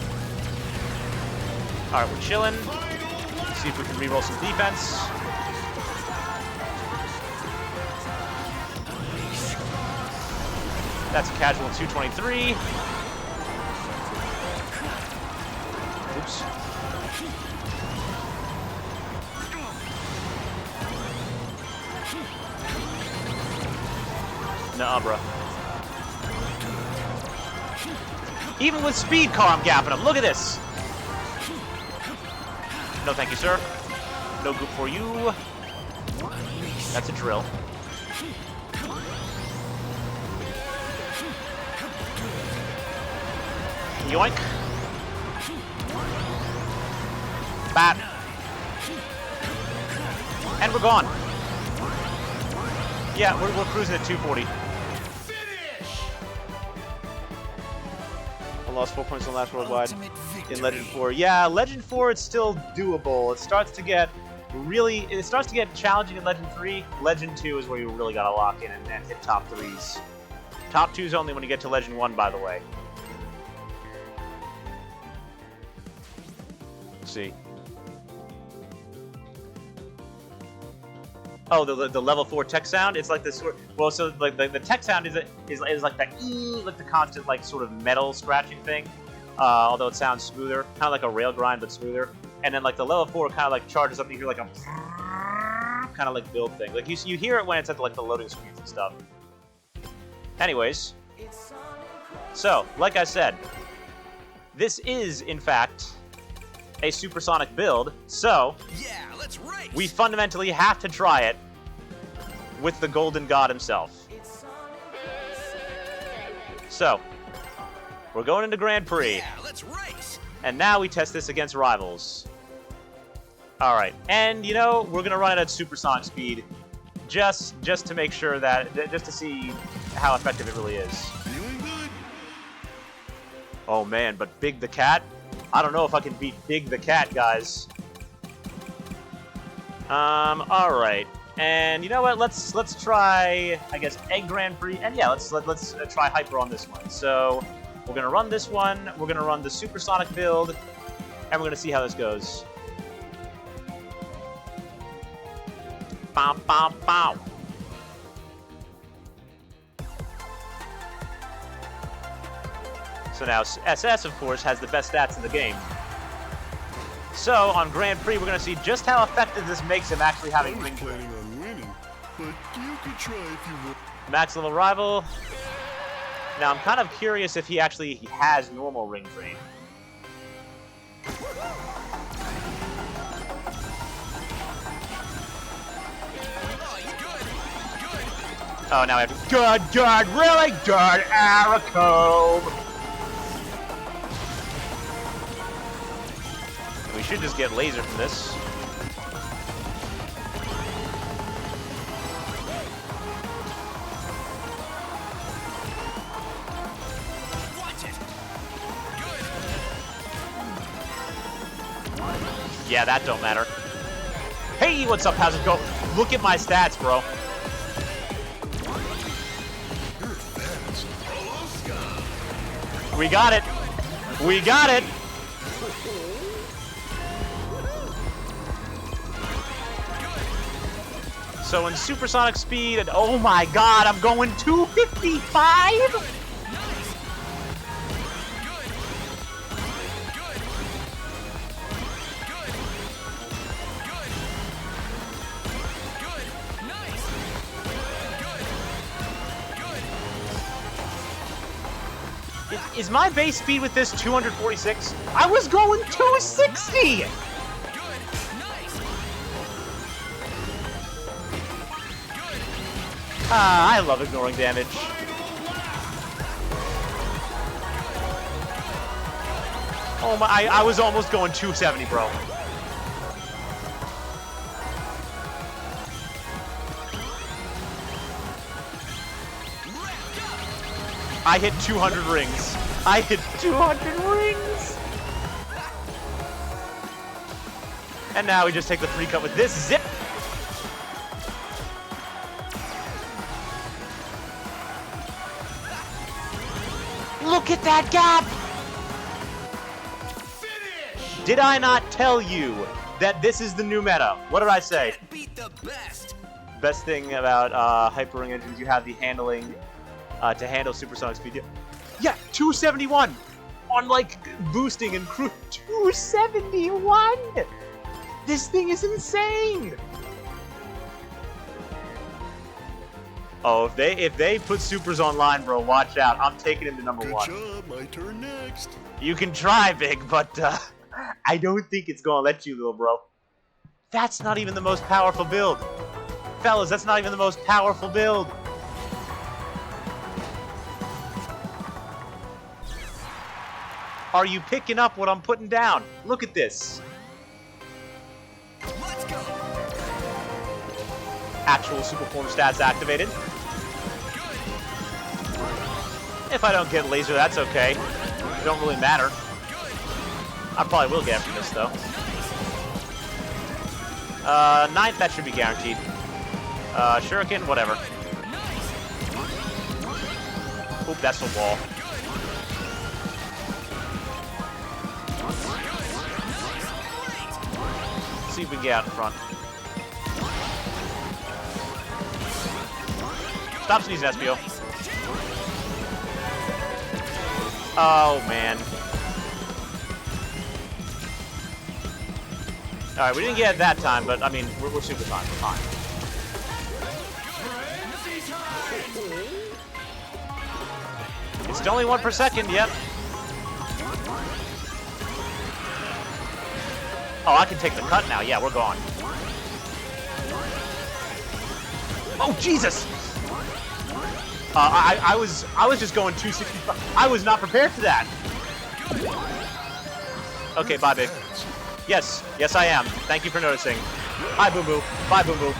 Alright, we're chilling. See if we can reroll some defense. That's a casual 223. Oops. Nuh-uh, bro. Even with speed car, I'm gapping him. Look at this. No, thank you, sir. No goop for you. That's a drill. Yoink. Bat. And we're gone. Yeah, we're cruising at 240. I lost 4 points on last worldwide in Legend 4. Yeah, Legend 4, it's still doable. It starts to get challenging in Legend 3. Legend 2 is where you really gotta lock in and hit top 3s. Top 2's only when you get to Legend 1, by the way. Let's see. Oh, the level 4 tech sound. It's like this. Well, so like the tech sound is like that like the constant like sort of metal scratching thing. Although it sounds smoother, kind of like a rail grind but smoother. And then like the level 4 kind of like charges up. You hear like a kind of like build thing. Like you hear it when it's at like the loading screens and stuff. Anyways, so like I said, this is in fact a supersonic build. So Yeah, let's race. we fundamentally have to try it with the Golden God himself. So, we're going into Grand Prix, Yeah, let's race. and now we test this against rivals. Alright, and you know, we're going to run it at supersonic speed, just to make sure that, just to see how effective it really is. Feeling good. Oh man, but Big the Cat? I don't know if I can beat Big the Cat, guys. Alright. And you know what? Let's try, I guess, Egg Grand Prix. And yeah, let's try Hyper on this one. So we're gonna run this one. We're gonna run the supersonic build, and we're gonna see how this goes. Bow, bow, bow. So now SS, of course, has the best stats in the game. So on Grand Prix, we're gonna see just how effective this makes him actually having ring drain. Planning on winning, but you could try if you want. Max level rival. Now I'm kind of curious if he has normal ring drain. Oh, now I have to. Good, really good, Aracombe. We should just get laser from this. Yeah, that don't matter. Hey, what's up? How's it go? Look at my stats, bro. We got it. We got it. So in supersonic speed, and oh my god, I'm going 255? Is my base speed with this 246? I was going 260! Ah, I love ignoring damage. Oh my, I was almost going 270, bro. I hit 200 rings. I hit 200 rings! And now we just take the free cut with this zip. Look at that gap! Did I not tell you that this is the new meta? What did I say? Beat the best. Best thing about hyper ring engines, you have the handling to handle supersonic speed. Yeah, 271 on like boosting and cruise. 271. This thing is insane. Oh, if they put supers online, bro, watch out. I'm taking him to number Good one. job. My turn next. You can try, Big, but I don't think it's gonna let you, little bro. That's not even the most powerful build. Fellas, that's not even the most powerful build. Are you picking up what I'm putting down? Look at this. Let's go. Actual super form stats activated. If I don't get laser, that's okay. It don't really matter. I probably will get after this, though. 9th, that should be guaranteed. Shuriken, whatever. Oop, that's a wall. Let's see if we can get out in front. Stop sneezing, SPO. Oh, man. Alright, we didn't get it that time, but, I mean, we're super fine. We're fine. It's only 1 per second, yep. Oh, I can take the cut now. Yeah, we're gone. Oh, Jesus! I was just going 265. I was not prepared for that. Okay, bye, Big. Yes, I am. Thank you for noticing. Bye, Boo Boo. Bye, Boo Boo.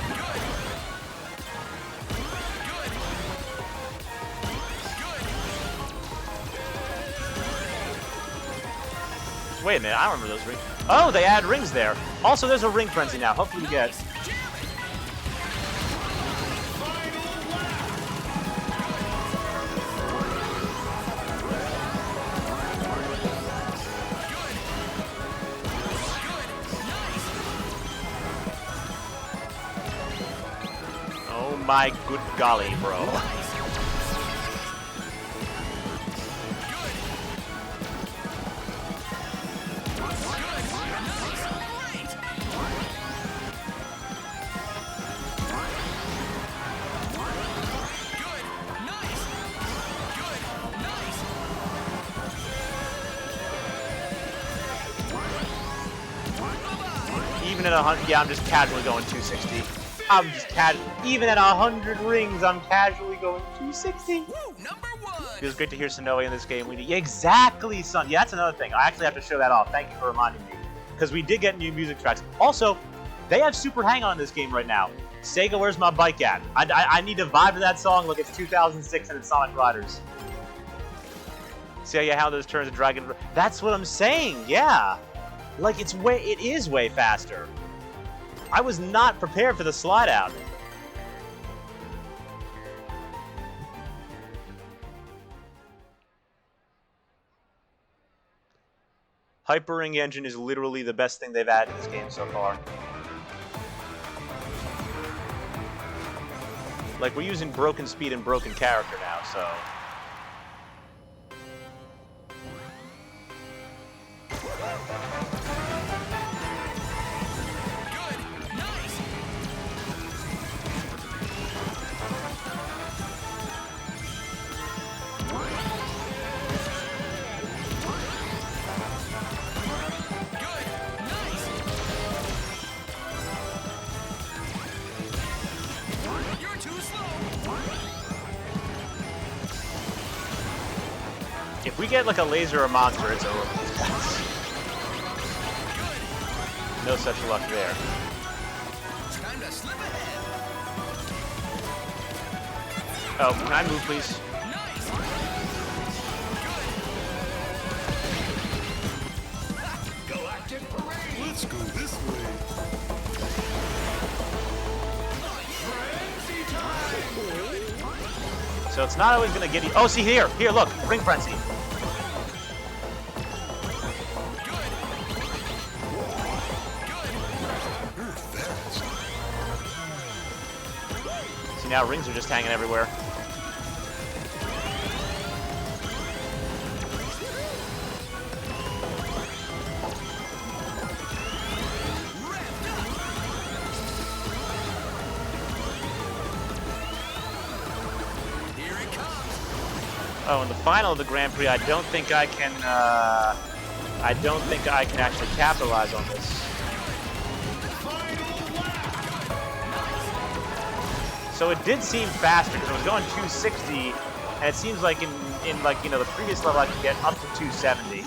Wait a minute, I don't remember those rings. Oh, they add rings there. Also, there's a ring frenzy now. Hopefully we get. Oh my good golly, bro. Even at 100, yeah, I'm just casually going 260. I'm just even at 100 rings, I'm casually going 260. Woo, number 1. Feels great to hear Sonoe in this game. Yeah, exactly, son. Yeah, that's another thing. I actually have to show that off. Thank you for reminding me. Because we did get new music tracks. Also, they have Super Hang-On in this game right now. Sega, where's my bike at? I need to vibe to that song like it's 2006 and it's Sonic Riders. See how those turns of Dragon... That's what I'm saying, yeah. Like, it is way faster. I was not prepared for the slide out. Hyper Ring Engine is literally the best thing they've added in this game so far. Like, we're using broken speed and broken character now, so... If we get like a laser or a monster, it's over. No such luck there. Time to slip ahead. Oh, can I move, please? Nice. Galactic parade. Let's go this way. Frenzy time. So it's not always gonna get you. Oh, see here, look, Ring Frenzy. See, now rings are just hanging everywhere. Oh, in the final of the Grand Prix, I don't think I can actually capitalize on this. So it did seem faster because it was going 260, and it seems like in like, you know, the previous level I could get up to 270.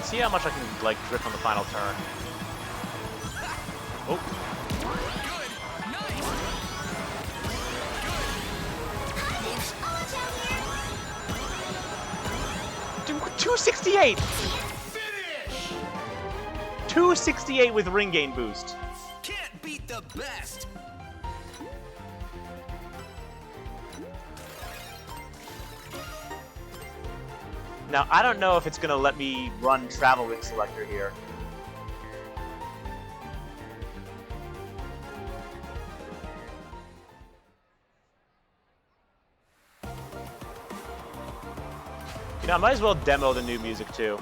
See how much I can, like, drift on the final turn. Oh. Dude, 268! 268 with ring gain boost. Can't beat the best. Now, I don't know if it's going to let me run Travel Ring Selector here. You know, I might as well demo the new music, too.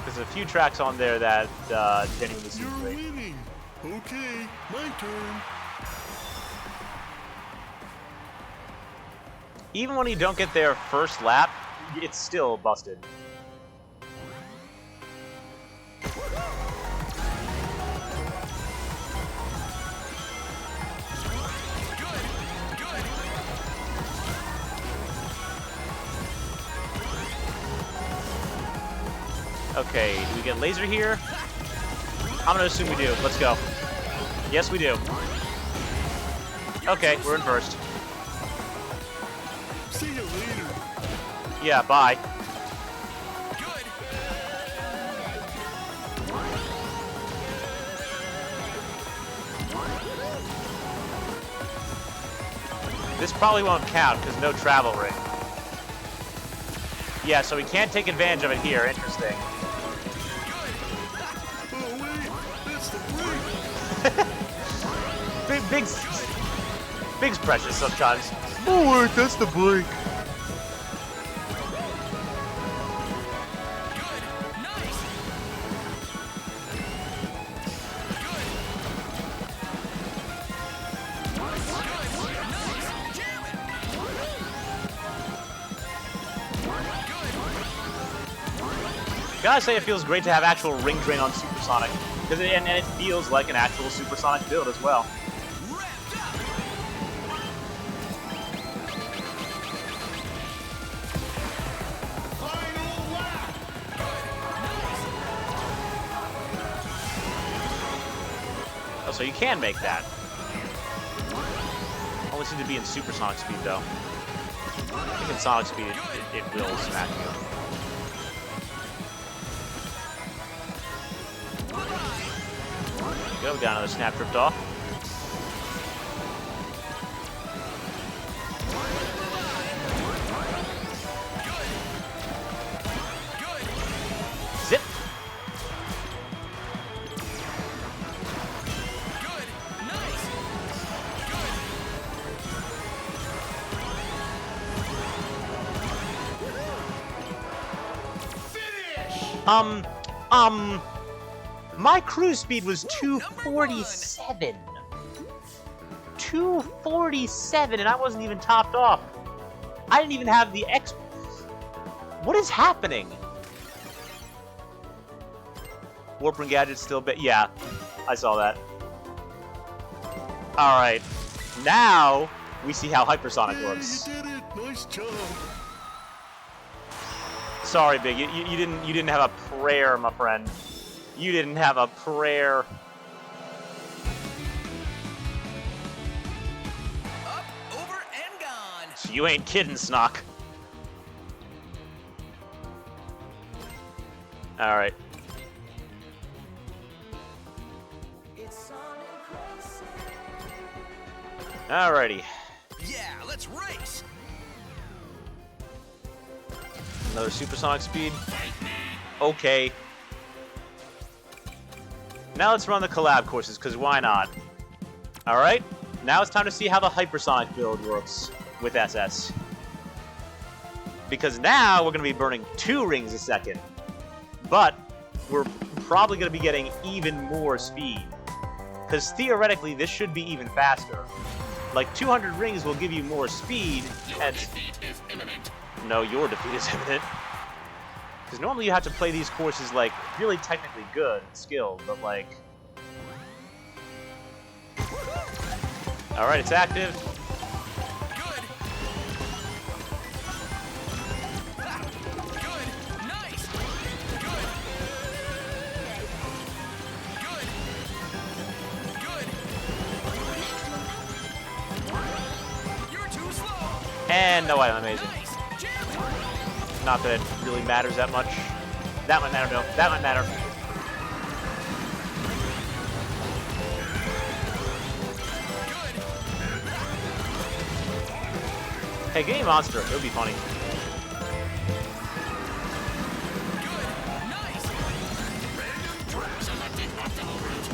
There's a few tracks on there that genuinely seem great. You're winning. Okay, my turn. Even when you don't get there first lap, it's still busted. Okay, do we get laser here? I'm gonna assume we do. Let's go. Yes, we do. Okay, we're in first. See you later. Yeah, bye. This probably won't count because no travel ring. Yeah, so we can't take advantage of it here. Interesting. Oh wait, that's the break. Big's precious sometimes. Oh wait, that's the break. Gotta say, it feels great to have actual ring drain on Supersonic, because and it feels like an actual Supersonic build as well. Oh, so you can make that. Only seem to be in Supersonic speed, though. I think in Sonic speed, it will smack you. Go, we got another snap tripped off. Zip. My cruise speed was 247. 247, and I wasn't even topped off. I didn't even have the X. What is happening? Warp and gadget still yeah, I saw that. Alright. Now we see how hypersonic works. You did it. Nice job. Sorry, Big. You didn't have a prayer, my friend. You didn't have a prayer. Up, over, and gone. You ain't kidding, Snock. All right. Alrighty. Yeah, let's race. Another supersonic speed. Okay. Now let's run the collab courses, because why not? Alright. Now it's time to see how the hypersonic build works with SS. Because now we're going to be burning 2 rings a second. But we're probably going to be getting even more speed. Because theoretically, this should be even faster. Like, 200 rings will give you more speed. Your defeat is imminent. No, your defeat is imminent. Because normally you have to play these courses, like, really technically good and skilled, but, like... Alright, it's active. Good. Ha. Good. Nice. Good. Good. Good. You're too slow. And no, I'm amazing. Nice. Jam. Not that it really matters that much. That might matter, no. That might matter. Hey, give me Monster. It would be funny.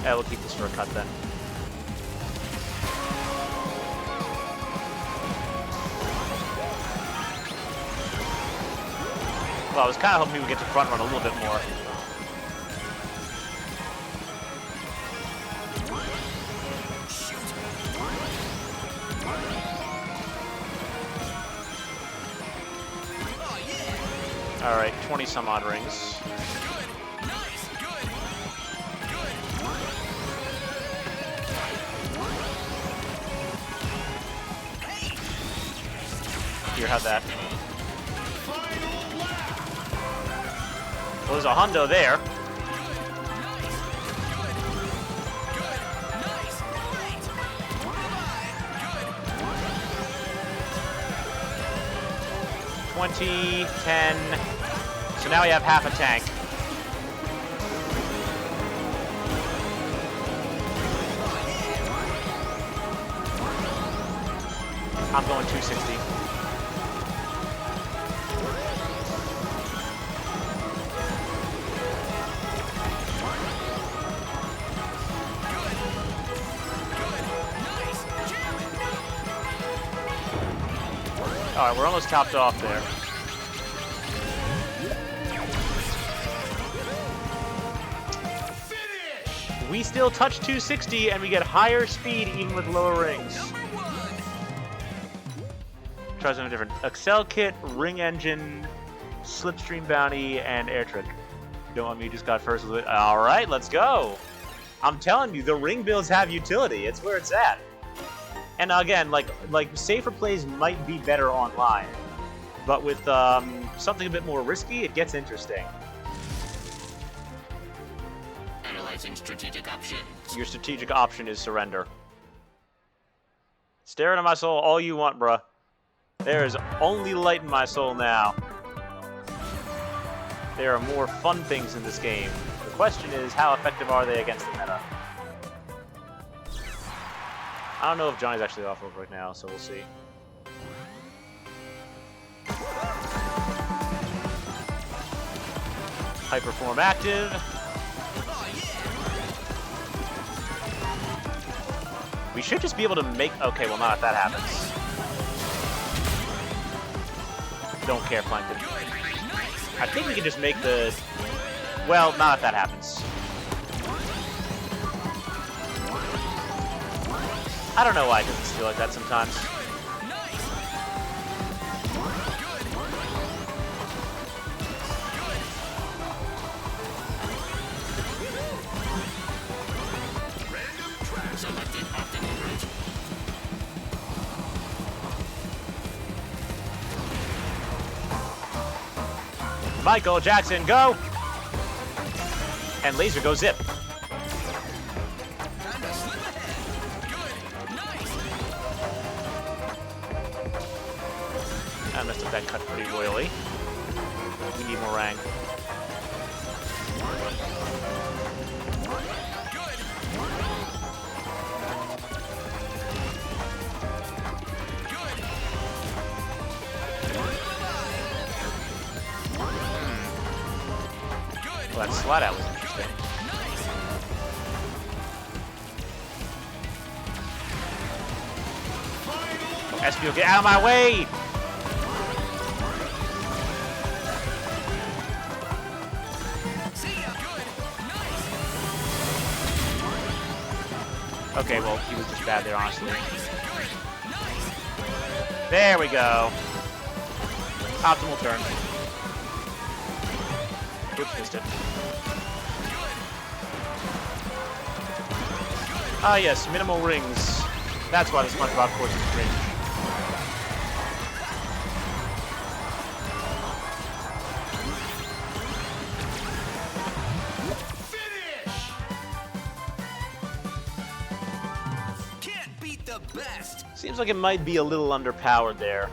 Yeah, we'll keep this for a cut then. Well, I was kind of hoping we would get to front run a little bit more. Alright, 20 some odd rings. Here, have that. Well, there's a hundo there. $20, $10. So now we have half a tank. I'm going 260. Alright, we're almost topped off there. We still touch 260 and we get higher speed even with lower rings. Try something different. Excel kit, ring engine, slipstream bounty, and air trick. Don't want me just got first with it. Alright, let's go. I'm telling you, the ring builds have utility. It's where it's at. And again, like safer plays might be better online, but with something a bit more risky, it gets interesting. Analyzing strategic options. Your strategic option is surrender. Stare into my soul all you want, bruh. There is only light in my soul now. There are more fun things in this game. The question is, how effective are they against the meta? I don't know if Johnny's actually off right now, so we'll see. Hyperform active. We should just be able to make... Okay, well, not if that happens. Don't care, Plankton. I think we can just make the... Well, not if that happens. I don't know why it doesn't feel like that sometimes. Michael Jackson, go! And laser goes zip. I messed up that cut pretty royally. We need more rang. slide out was interesting. Espio, get out of my way! Okay, well, he was just bad there, honestly. There we go. Optimal turn. Oops, missed it. Ah, yes, minimal rings. That's why the SpongeBob course is cringe. Seems like it might be a little underpowered there.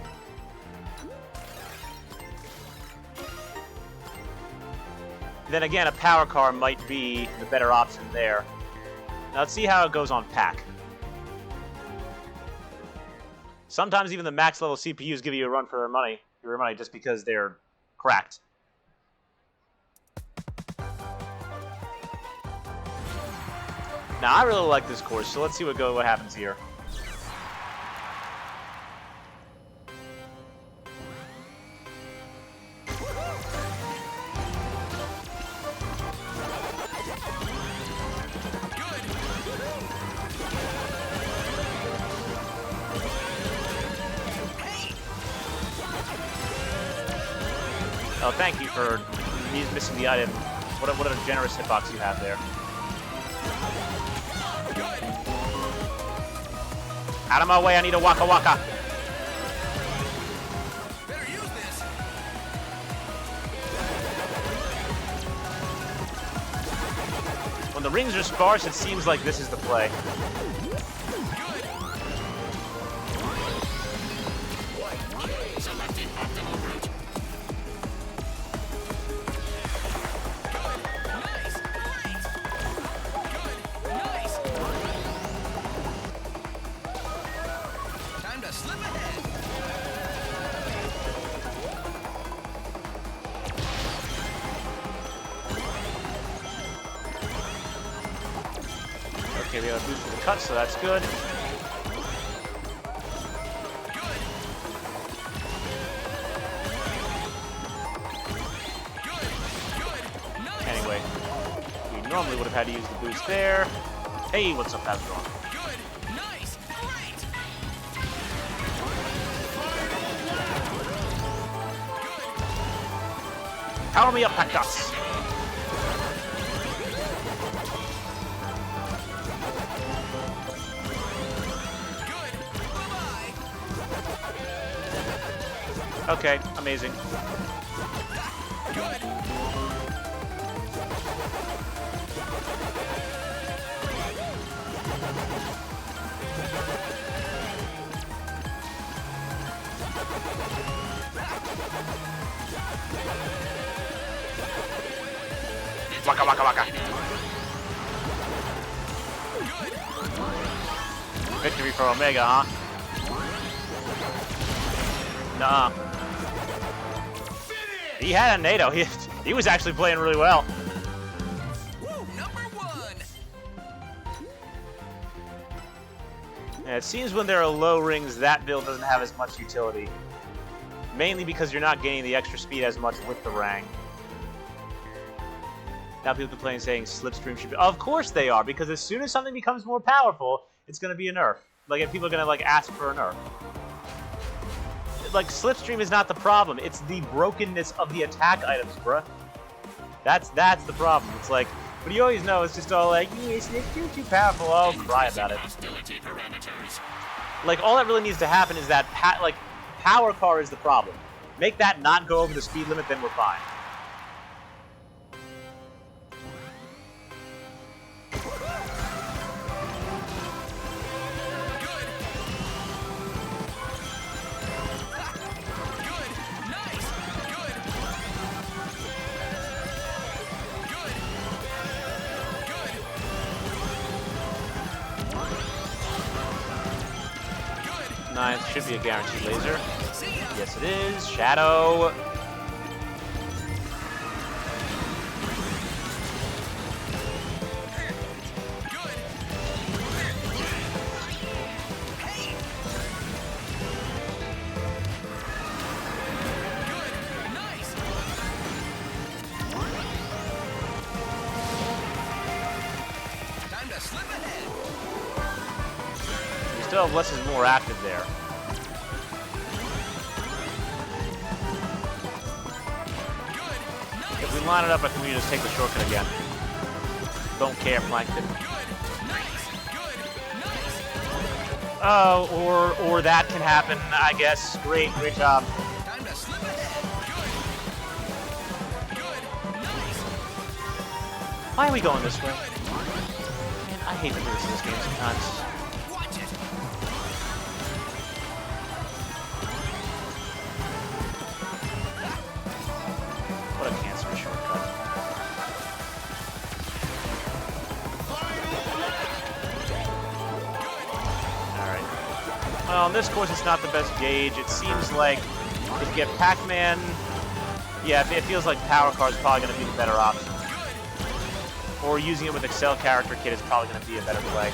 Then again, a power car might be the better option there. Now let's see how it goes on pack. Sometimes even the max level CPUs give you a run for your money just because they're cracked. Now I really like this course, so let's see what happens here. Oh, thank you for missing the item. What a generous hitbox you have there. Out of my way, I need a waka waka. Better use this. When the rings are sparse, it seems like this is the play. Okay, we have a boost for the cut, so that's good. Anyway, we normally would have had to use the boost there. Hey, what's up, how's it going? Power me up, Cactus! Okay, amazing. Waka waka waka. Victory for Omega, huh? Nuh-uh. He had a NATO. He was actually playing really well. Woo, #1. Yeah, it seems when there are low rings, that build doesn't have as much utility. Mainly because you're not gaining the extra speed as much with the Rang. Now people complain saying Slipstream should be... Of course they are, because as soon as something becomes more powerful, it's going to be a nerf. Like, if people are going to, like, ask for a nerf. Like, Slipstream is not the problem. It's the brokenness of the attack items, bruh. That's the problem. It's like, but you always know it's just all like, yeah, Slipstream's too powerful. Oh, cry about it. Like, all that really needs to happen is that, power car is the problem. Make that not go over the speed limit, then we're fine. Nice, should be a guaranteed laser. Yes, it is. Shadow. still have less is more active there. If we line it up, I think we can just take the shortcut again. Don't care, Plankton. Oh, or that can happen, I guess. Great job. Why are we going this way? Man, I hate the physics of this game sometimes. What a cancerous shortcut. Alright. Well, on this course, it's not the best gauge. It seems like if you get Pac-Man, yeah, it feels like Power Card is probably going to be the better option. Or using it with Excel Character Kit is probably going to be a better play.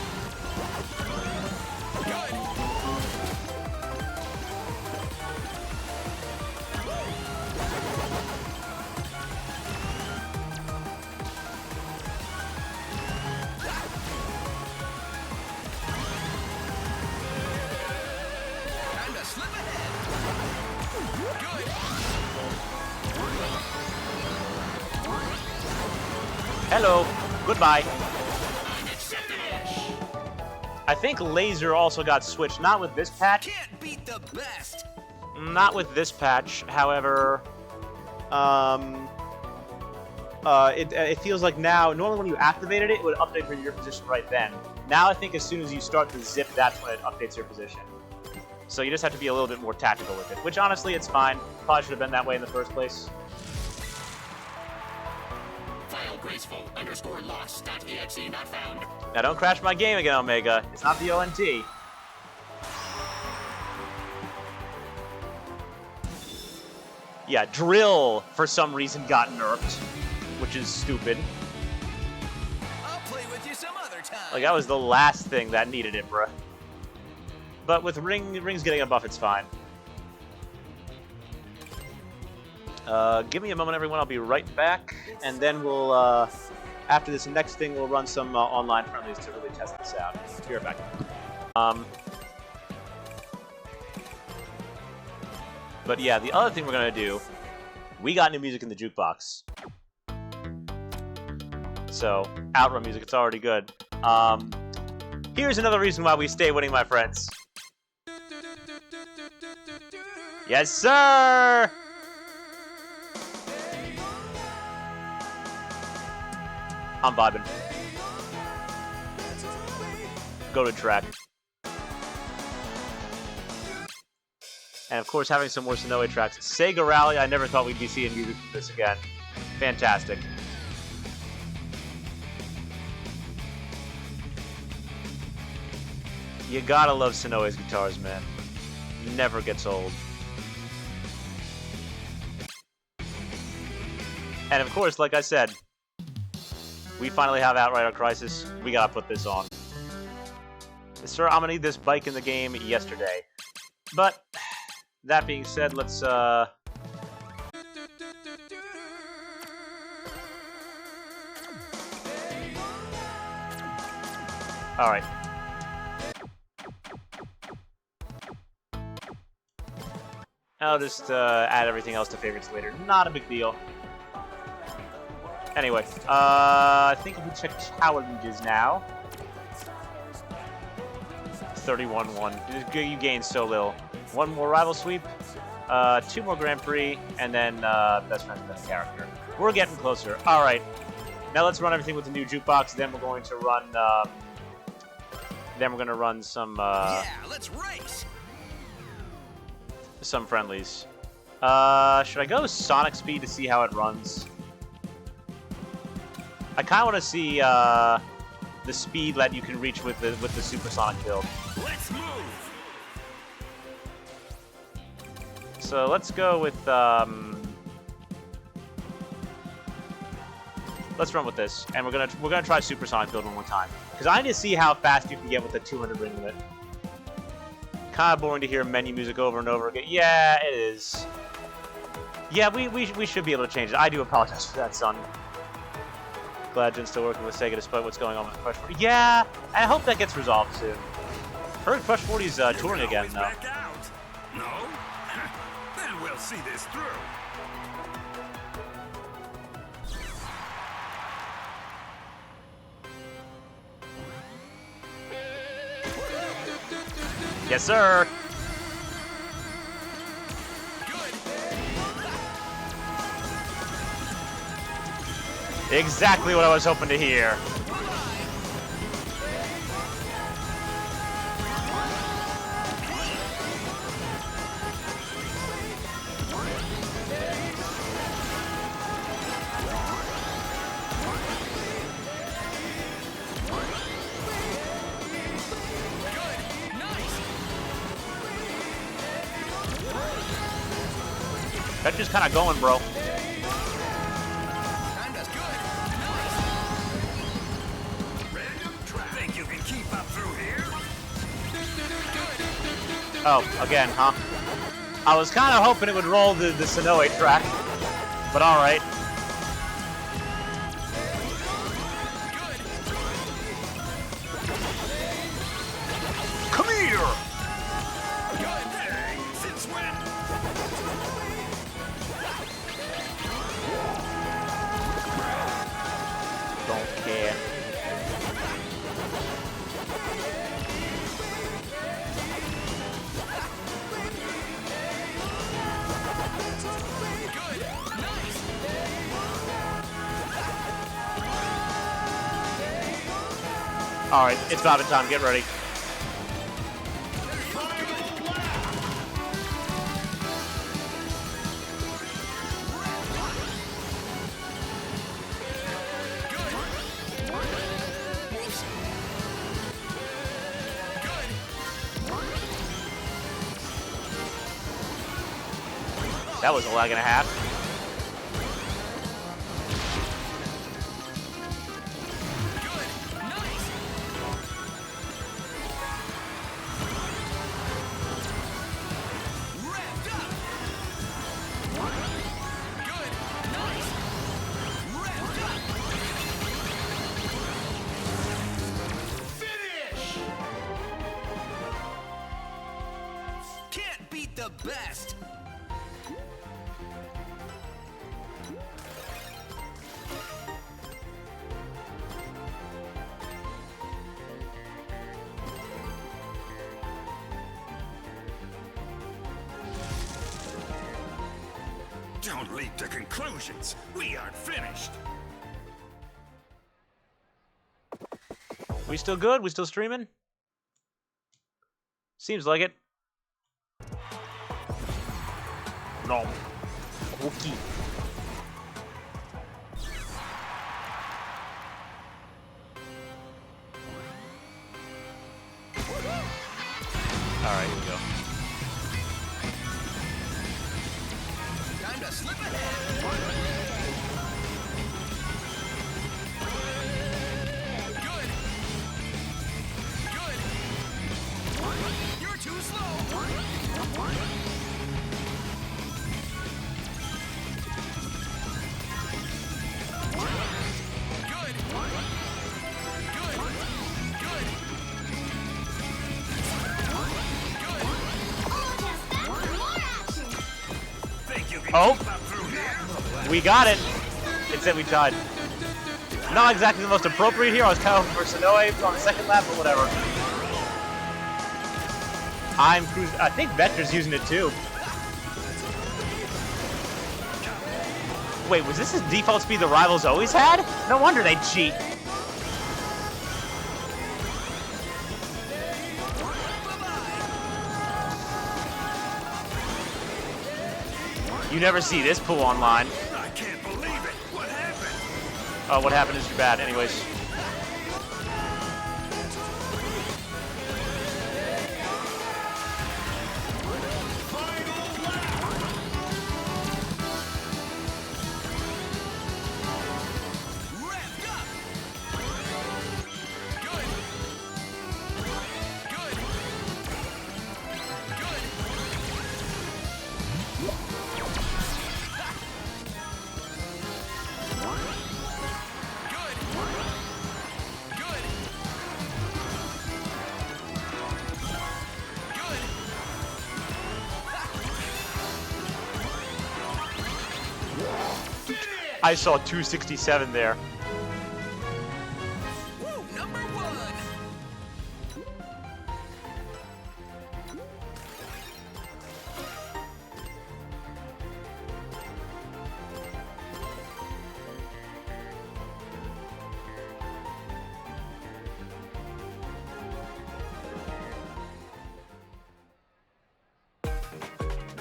Hello. Goodbye. I think Laser also got switched. Not with this patch. Can't beat the best. Not with this patch. However, it feels like now. Normally, when you activated it, it would update for your position right then. Now, I think as soon as you start the zip, that's when it updates your position. So you just have to be a little bit more tactical with it. Which honestly, it's fine. Probably should have been that way in the first place. graceful_loss.exe not found. Now don't crash my game again, Omega. It's not the ONT. Yeah, Drill, for some reason, got nerfed, which is stupid. I'll play with you some other time. Like, that was the last thing that needed it, bruh. But with Ring's getting a buff, it's fine. Give me a moment, everyone. I'll be right back. And then we'll, after this next thing, we'll run some online friendlies to really test this out. Be right back. But yeah, the other thing we're going to do, we got new music in the jukebox. So, Outrun music, it's already good. Here's another reason why we stay winning, my friends. Yes, sir! I'm vibing. Go to track. And of course, having some more Sonoe tracks. Sega Rally, I never thought we'd be seeing music from this again. Fantastic. You gotta love Sonoe's guitars, man. Never gets old. And of course, like I said, we finally have Outrider Crisis. We gotta put this on. Sir, I'm gonna need this bike in the game yesterday. But, that being said, let's, Alright. I'll just, add everything else to favorites later. Not a big deal. Anyway, I think if we check challenges now... 31-1. You gain so little. One more rival sweep, 2 more Grand Prix, and then best friend best character. We're getting closer. All right, now let's run everything with the new jukebox. Then we're going to run. Then we're going to run some. Yeah, let's race. Some friendlies. Should I go Sonic Speed to see how it runs? I kind of want to see the speed that you can reach with the Supersonic build. Let's move. So let's go with, let's run with this, and we're gonna try Supersonic build one more time, because I need to see how fast you can get with the 200 ring limit. Kind of boring to hear menu music over and over again. Yeah, it is. Yeah, we should be able to change it. I do apologize for that, son. Glad Jin's still working with Sega despite what's going on with the question. Yeah, I hope that gets resolved soon. Heard Crush 40's touring again, Always though. back out. No? Then we'll see this through. Yes, sir. Exactly what I was hoping to hear. That's just kind of going, bro. Think you can keep up through here? Oh, again, huh? I was kind of hoping it would roll the Sonoe track, but all right. Come here! Hey, since when? Don't care. All right, it's bobbing time. Get ready. That was a lag and a half. Can't beat the best. Don't leap to conclusions. We aren't finished. We still good? We still streaming? Seems like it. No. Okay. Alright, here we go. Time to slip ahead. Good. Good. You're too slow. Good. Think you can Oh. keep up through here? We got it. It said we tied. Not exactly the most appropriate here. I was kind of hoping for Sonoe on the second lap, but whatever. I'm cruising. I think Vector's using it too. Wait, was this the default speed the rivals always had? No wonder they cheat. You never see this pool online. I can't believe it. What happened? Oh, what happened is bad. Anyways. Wrapped up. Good. Good. Good. Good. I saw 267 there. Woo, number one.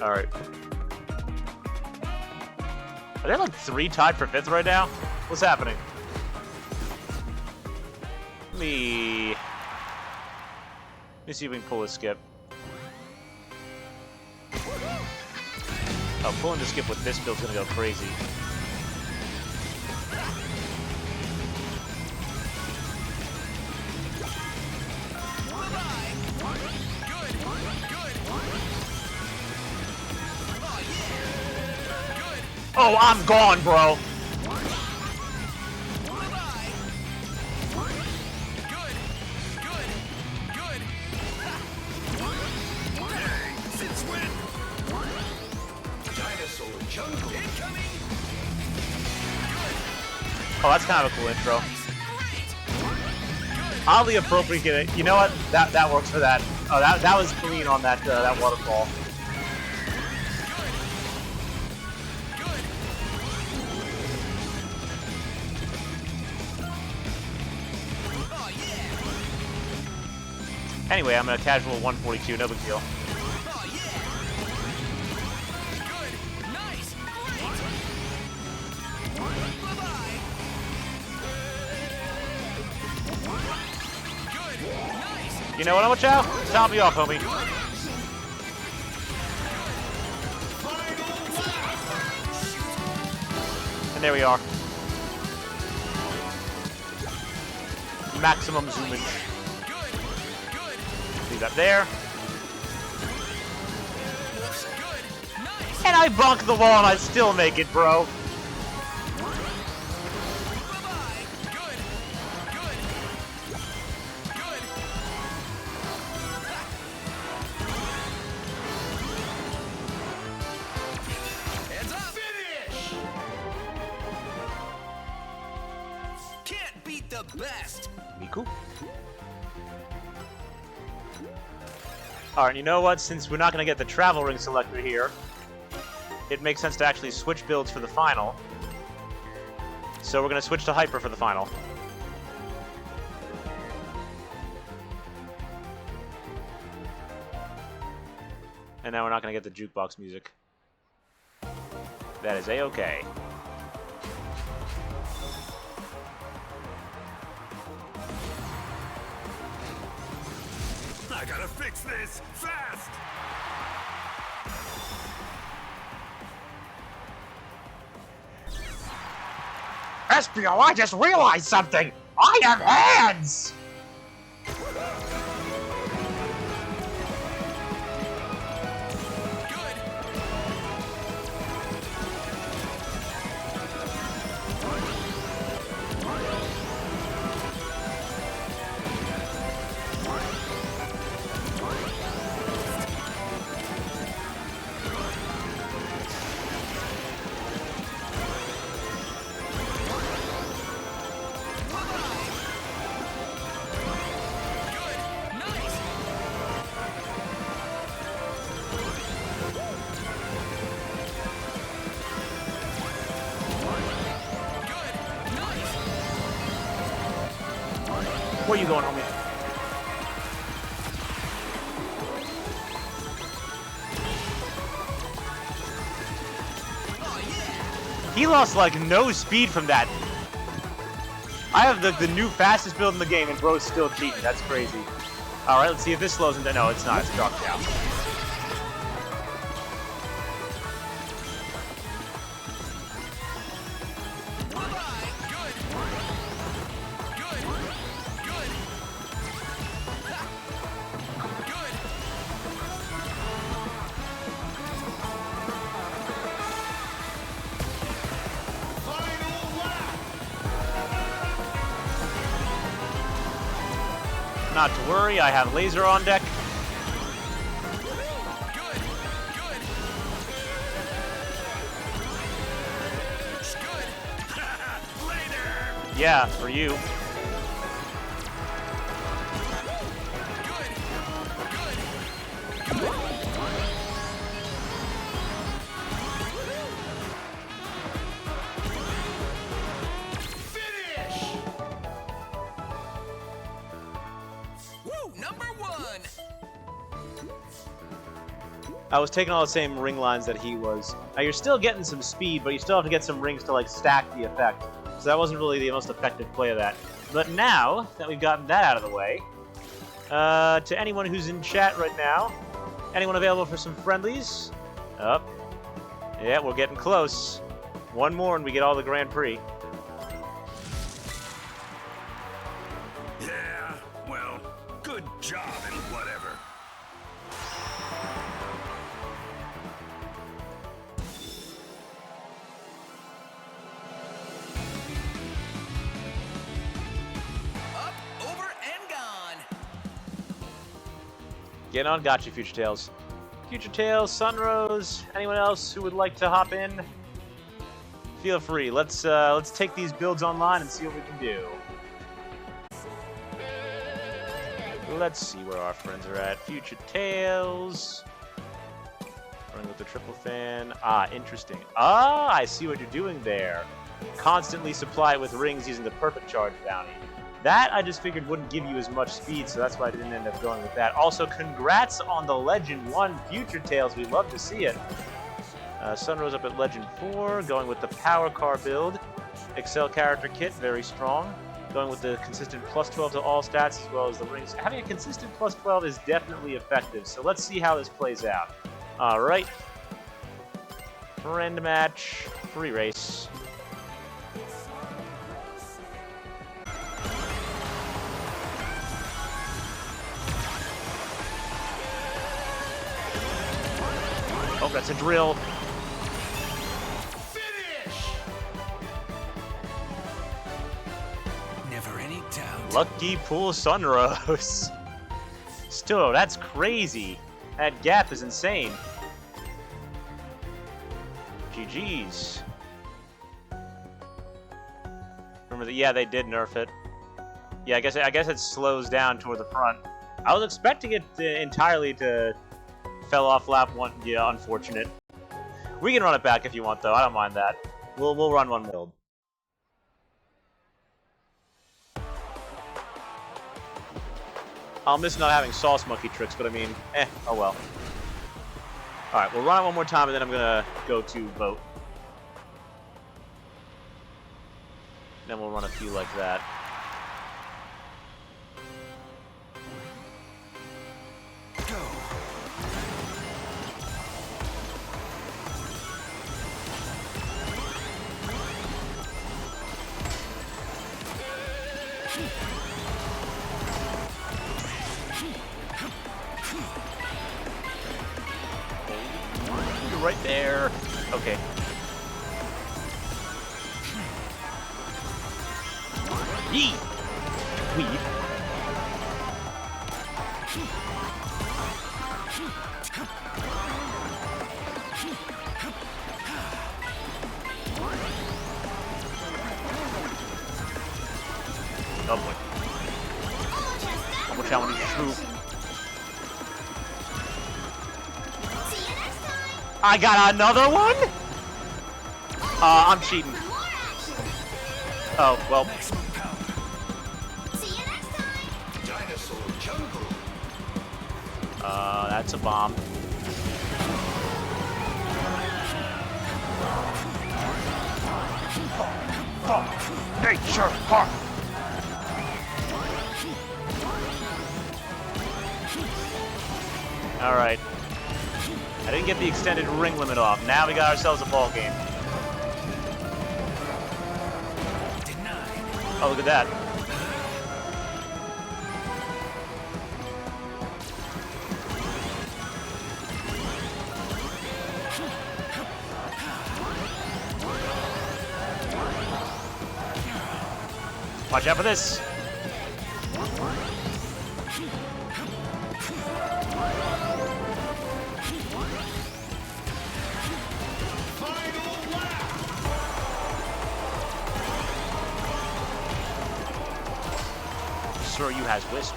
All right. Are there like 3 tied for 5th right now? What's happening? Let me see if we can pull a skip. Oh, pulling the skip with this build's gonna go crazy. Oh, I'm gone, bro. Since when? Dinosaur jungle incoming. Oh, that's kind of a cool intro. Oddly appropriate. You know what? That works for that. Oh, that was clean on that that waterfall. Anyway, I'm a casual 142, no big deal. Oh yeah. Good. Nice. Great. Bye-bye. Good. Nice. You know what, I'm gonna chow? Top me off, homie. And there we are. Maximum zoomage. Leave that there. And I bonk the wall and I still make it, bro. Hands up. Finish. Can't beat the best. Miku. Alright, you know what? Since we're not going to get the travel ring selector here, it makes sense to actually switch builds for the final. So we're going to switch to Hyper for the final. And now we're not going to get the jukebox music. That is A-okay. I gotta fix this fast. Espio, I just realized something! I have hands! Where you going, homie? He lost like no speed from that. I have the new fastest build in the game and bro's still cheating. That's crazy. Alright, let's see if this slows him down. No, it's not. It's dropped down. Not to worry, I have laser on deck. Yeah, for you. I was taking all the same ring lines that he was. Now you're still getting some speed, but you still have to get some rings to like stack the effect. So that wasn't really the most effective play of that. But now that we've gotten that out of the way, to anyone who's in chat right now, anyone available for some friendlies? Up. Yeah, we're getting close. One more and we get all the Grand Prix. Yeah, well, good job and whatever. Getting on, gotcha, Future Tales. Future Tales, Sunrose, anyone else who would like to hop in? Feel free. Let's take these builds online and see what we can do. Let's see where our friends are at. Future Tales. Running with the triple fan. Ah, interesting. Ah, I see what you're doing there. Constantly supply it with rings using the perfect charge bounty. That, I just figured, wouldn't give you as much speed, so that's why I didn't end up going with that. Also, congrats on the Legend 1 Future Tales. We'd love to see it. Sunrose up at Legend 4, going with the Power Car build. Excel character kit, very strong. Going with the consistent plus 12 to all stats, as well as the rings. Having a consistent plus 12 is definitely effective, so let's see how this plays out. Alright. Friend match, free race. Oh, that's a drill. Finish! Never any doubt. Lucky Pool Sunrose. Still, that's crazy. That gap is insane. GG's. Remember that? Yeah, they did nerf it. Yeah, I guess it slows down toward the front. I was expecting it entirely to fell off lap 1. Yeah, unfortunate. We can run it back if you want, though. I don't mind that. We'll run one build. I'll miss not having sauce monkey tricks, but I mean, oh well. Alright, we'll run it one more time, and then I'm gonna go to vote. Then we'll run a few like that. You're right there. Okay. Yee! Weave. Oh boy. Watch out when he's true. I got another one? I'm cheating. Oh, well. That's a bomb. Nature Park. All right. I didn't get the extended ring limit off. Now we got ourselves a ball game. Oh, look at that. Watch out for this. Soryu has Wisp.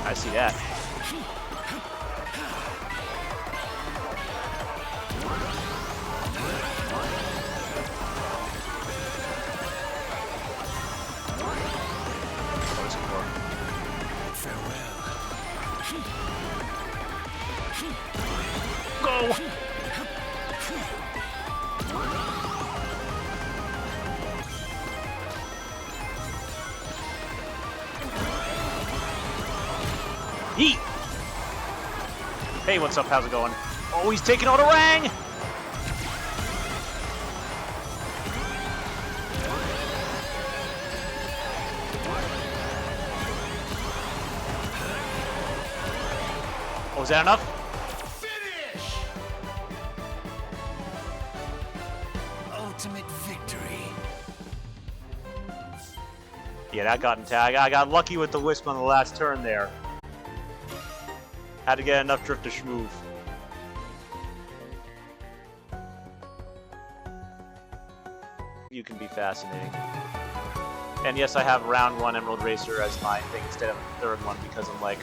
I see that. Go! Yeet! Hey, what's up? How's it going? Oh, he's taking on a rang! Oh, is that enough? Finish! Ultimate victory. Yeah, that got in tag. I got lucky with the Wisp on the last turn there. Had to get enough drift to schmoove. You can be fascinating. And yes, I have round 1 Emerald Racer as my thing instead of the third one because I'm like,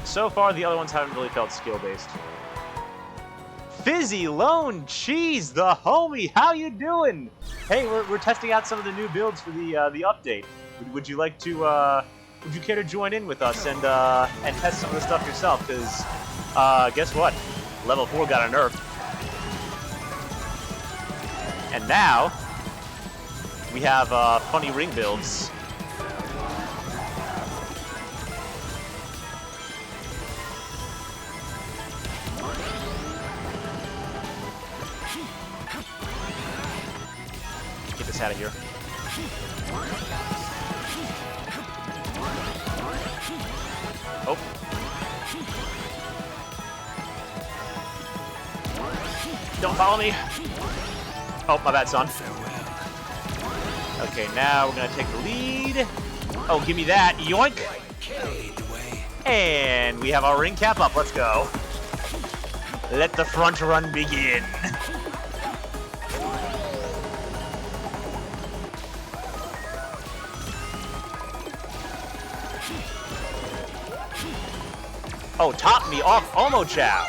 so far the other ones haven't really felt skill-based. Fizzy Lone Cheese, the homie, how you doing? Hey, we're testing out some of the new builds for the update. Would you like to would you care to join in with us and test some of the stuff yourself? Because guess what? Level 4 got a nerf, and now we have funny ring builds. Get this out of here. Oh. Don't follow me. Oh, my bad, son. Okay, now we're gonna take the lead. Oh, give me that. Yoink. And we have our ring cap up. Let's go. Let the front run begin. Oh, top me off, Omo Chow.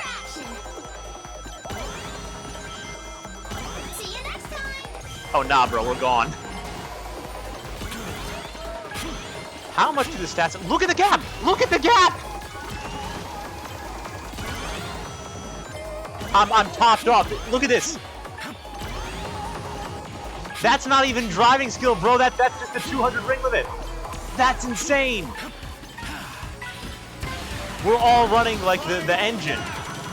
See you next time. Oh, nah, bro, we're gone. How much do the stats... Look at the gap! Look at the gap! I'm topped off. Look at this. That's not even driving skill, bro. That's just the 200 ring limit. That's insane. We're all running like the engine.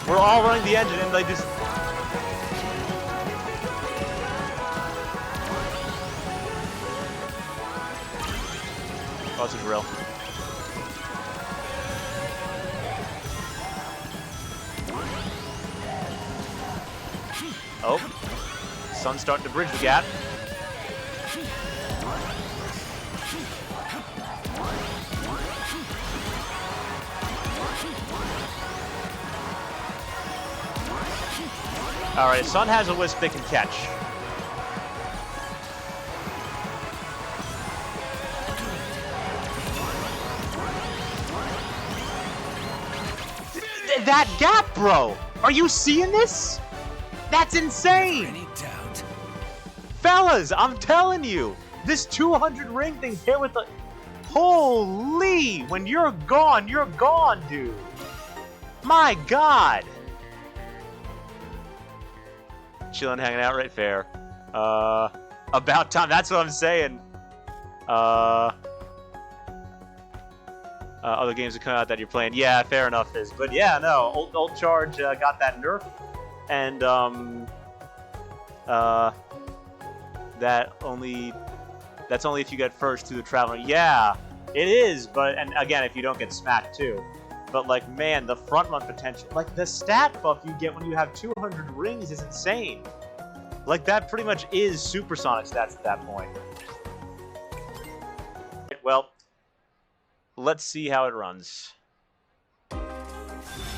We're all running the engine and like just... Oh, it's a drill. Oh. Sun's starting to bridge the gap. Alright, Sun has a Wisp they can catch. That gap, bro! Are you seeing this? That's insane! Any doubt? Fellas, I'm telling you! This 200 ring thing here with the... Holy! When you're gone, dude! My god! Chilling, hanging out, right? Fair. About time. That's what I'm saying. Other games that come out that you're playing. Yeah, fair enough, Fizz. But yeah, no. Old Charge got that nerf, and that's only if you get first to the Traveler. Yeah, it is. But and again, if you don't get smacked too. But like, man, the front run potential, like the stat buff you get when you have 200 rings is insane. Like that pretty much is supersonic stats at that point. Well, let's see how it runs.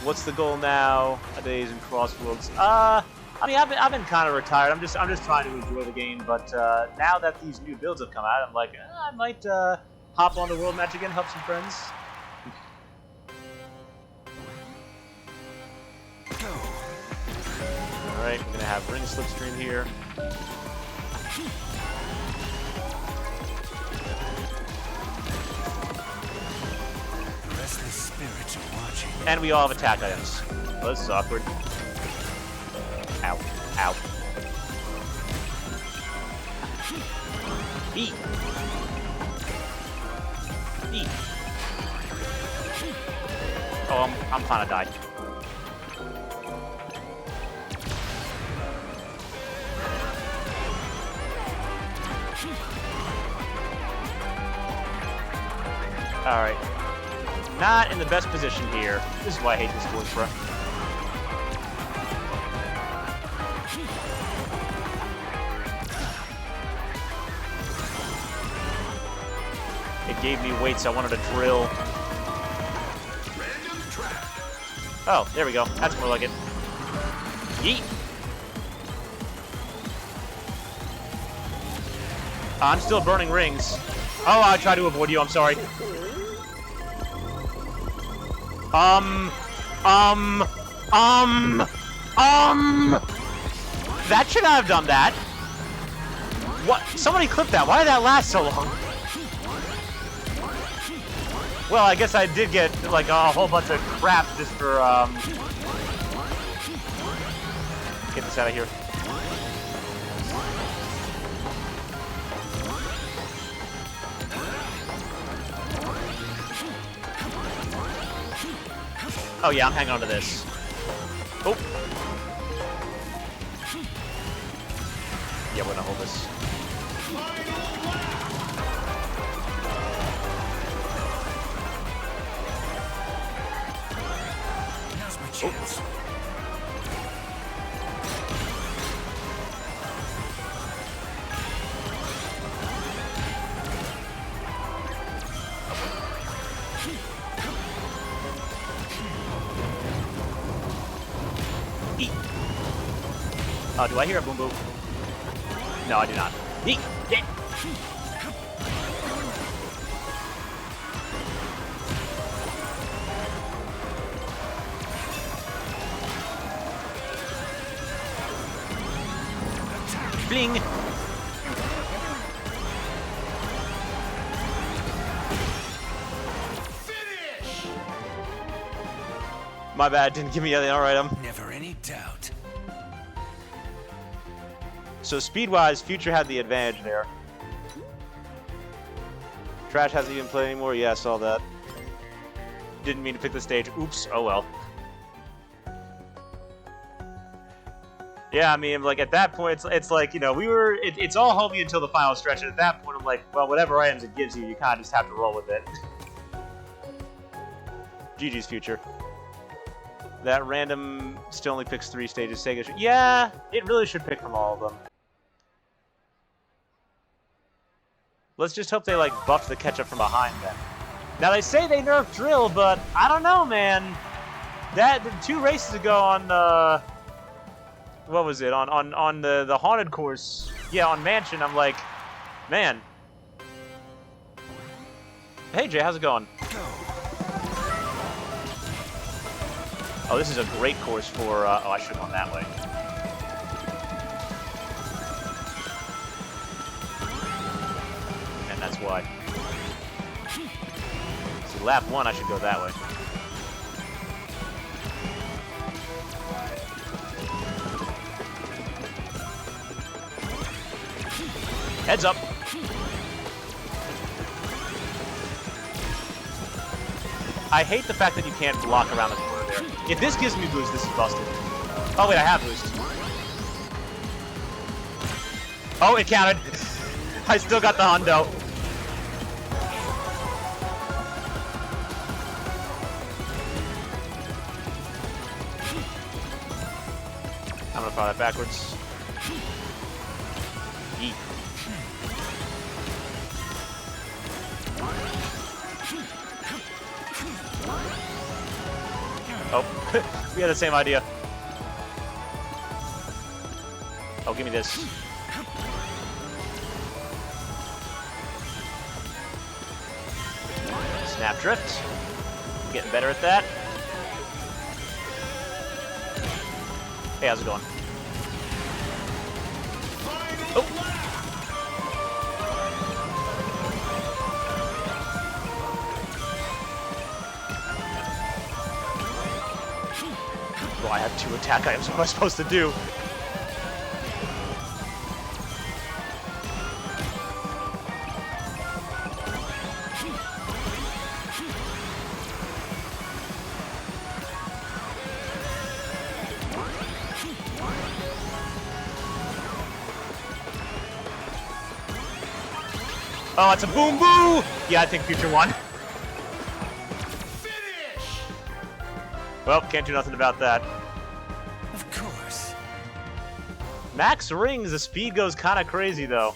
What's the goal now? Days in Crossworlds. I mean, I've been kind of retired. I'm just trying to enjoy the game. But now that these new builds have come out, I'm like, I might hop on the world match again, help some friends. Alright, we're gonna have ring slipstream here. Restless spirits are watching. And we all have attack items. Oh, this is awkward. Ow. Ow. Eat. Eat. Oh, I'm kinda died. Alright. Not in the best position here. This is why I hate this voice, bro. It gave me weights I wanted to drill. Oh, there we go. That's more like it. Yeet! I'm still burning rings. Oh, I tried to avoid you. I'm sorry. That should not have done that. What? Somebody clipped that. Why did that last so long? Well, I guess I did get, like, a whole bunch of crap just for, Get this out of here. Oh yeah, I'm hanging on to this. Oh. Yeah, we're gonna hold this. Now's my chance. Eat. Do I hear a boom boom? No, I do not. Eat. Get. Bling. My bad, didn't give me the alright item. Never any doubt. So speed-wise, Future had the advantage there. Trash hasn't even played anymore. Yeah, I saw that. Didn't mean to pick the stage. Oops. Oh well. Yeah, I mean, like at that point, it's like, you know, we were. It's all homey until the final stretch, and at that point, I'm like, well, whatever items it gives you, you kind of just have to roll with it. GG's Future. That random still only picks 3 stages. Sega should, yeah, it really should pick from all of them. Let's just hope they, like, buff the catch-up from behind then. Now, they say they nerfed Drill, but I don't know, man. That 2 races ago on, what was it? On the Haunted course. Yeah, on Mansion, I'm like, man. Hey, Jay, how's it going? Oh, this is a great course for, oh, I should have gone that way. And that's why. See, lap 1, I should go that way. Heads up! I hate the fact that you can't block around the corner there. If this gives me boost, this is busted. Oh wait, I have boost. Oh, it counted. I still got the hundo. I'm gonna fire that backwards. Yeet. Oh, we had the same idea. Oh, give me this. Snap drift. Getting better at that. Hey, how's it going? Oh. Well, I have 2 attack items. What am I supposed to do? Oh, it's a boom boo! Yeah, I think future won. Finish! Well, can't do nothing about that. Of course. Max rings, the speed goes kind of crazy though.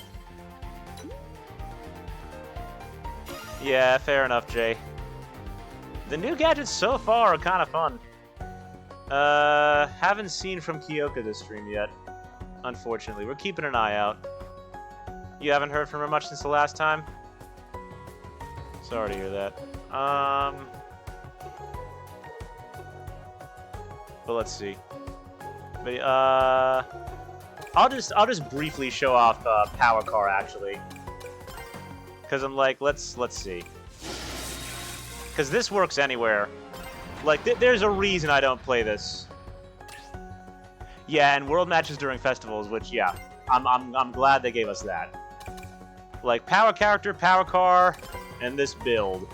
Yeah, fair enough, Jay. The new gadgets so far are kind of fun. Haven't seen from Kyoka this stream yet. Unfortunately, we're keeping an eye out. You haven't heard from her much since the last time? Sorry to hear that. But let's see. But, I'll just briefly show off Power Car actually, because I'm like, let's see, because this works anywhere. Like, there's a reason I don't play this. Yeah, and world matches during festivals, which yeah, I'm glad they gave us that. Like, power character, power car, and this build.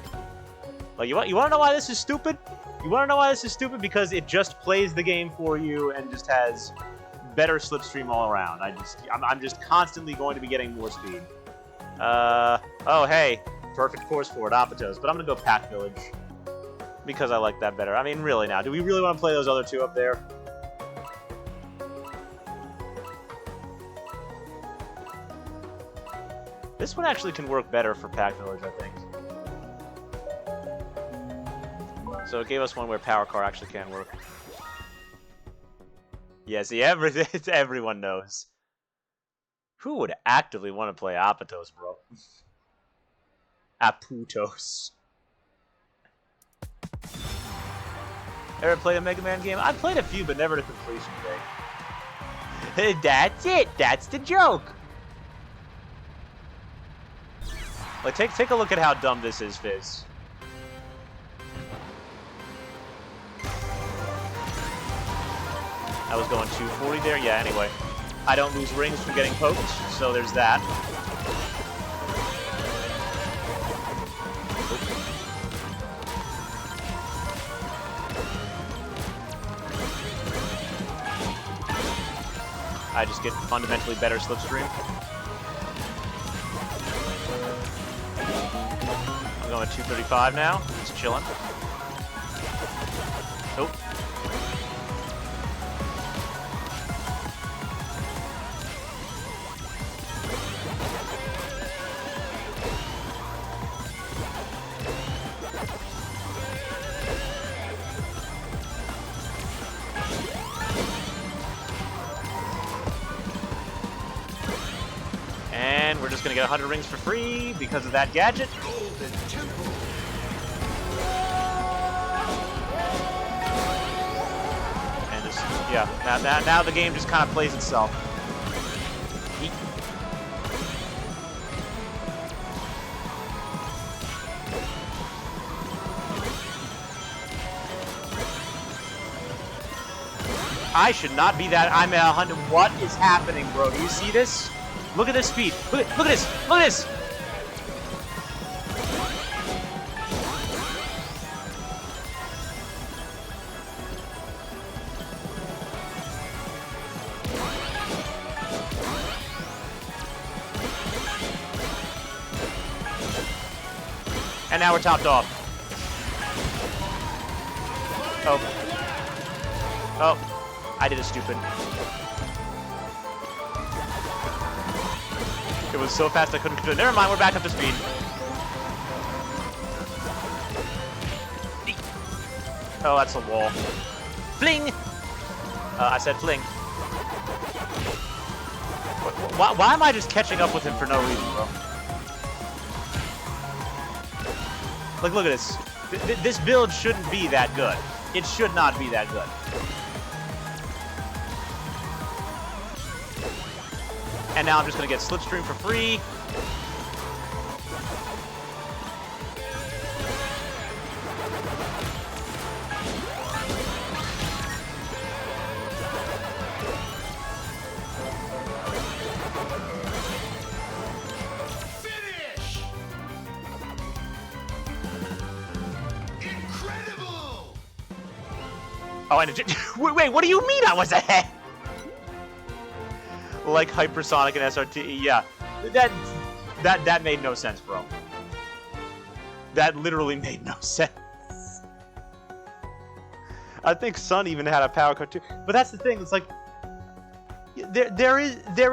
Like, you want to know why this is stupid? You want to know why this is stupid? Because it just plays the game for you and just has better slipstream all around. I'm just constantly going to be getting more speed. Oh hey, perfect course for it, Apatos. But I'm gonna go Pack Village because I like that better. I mean, really now, do we really want to play those other 2 up there? This one actually can work better for Pack Village, I think. So it gave us one where Power Car actually can work. Yeah, see, everyone knows. Who would actively want to play Apatos, bro? Aputos. Ever played a Mega Man game? I've played a few, but never to completion, Jay. That's it! That's the joke! Like, take a look at how dumb this is, Fizz. I was going 240 there. Yeah, anyway. I don't lose rings from getting poked, so there's that. I just get fundamentally better slipstream. I'm going at 235 now. Just chilling. Nope. And we're just gonna get 100 rings for free because of that gadget. And just, yeah, now the game just kind of plays itself. Yeet. I should not be that. I'm at 100. What is happening, bro? Do you see this? Look at this speed. Look at this. Look at this. And now we're topped off. Oh. Oh. I did it stupid. It was so fast I couldn't control it. Never mind, we're back up to speed. Oh, that's a wall. Fling! I said fling. Why am I just catching up with him for no reason, bro? Like, look at this. This build shouldn't be that good. It should not be that good. And now I'm just going to get Slipstream for free. Oh, and wait, what do you mean I was ahead? Like hypersonic and SRT, yeah. That made no sense, bro. That literally made no sense. I think Sun even had a power cut too. But that's the thing, it's like there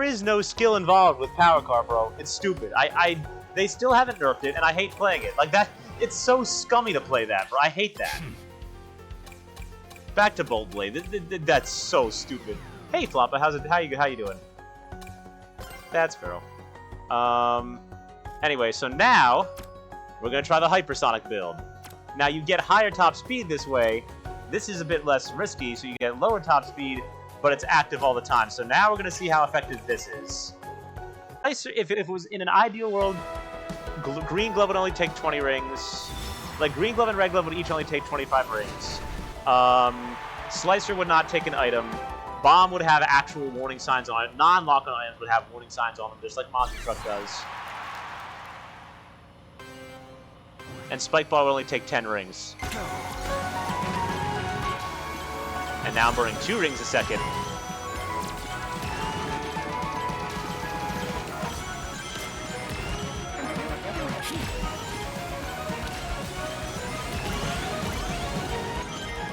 is no skill involved with power car, bro. It's stupid. They still haven't nerfed it, and I hate playing it. Like that, it's so scummy to play that, bro. I hate that. Back to Bolt Blade. That's so stupid. Hey, Floppa, how you doing? That's Pharaoh. Anyway, so now we're gonna try the hypersonic build. Now you get higher top speed this way. This is a bit less risky, so you get lower top speed, but it's active all the time. So now we're gonna see how effective this is. If it was in an ideal world, Green Glove would only take 20 rings. Like Green Glove and Red Glove would each only take 25 rings. Slicer would not take an item. Bomb would have actual warning signs on it. Non-lock-on items would have warning signs on them, just like Monster Truck does. And Spike Ball would only take 10 rings. And now I'm burning 2 rings a second.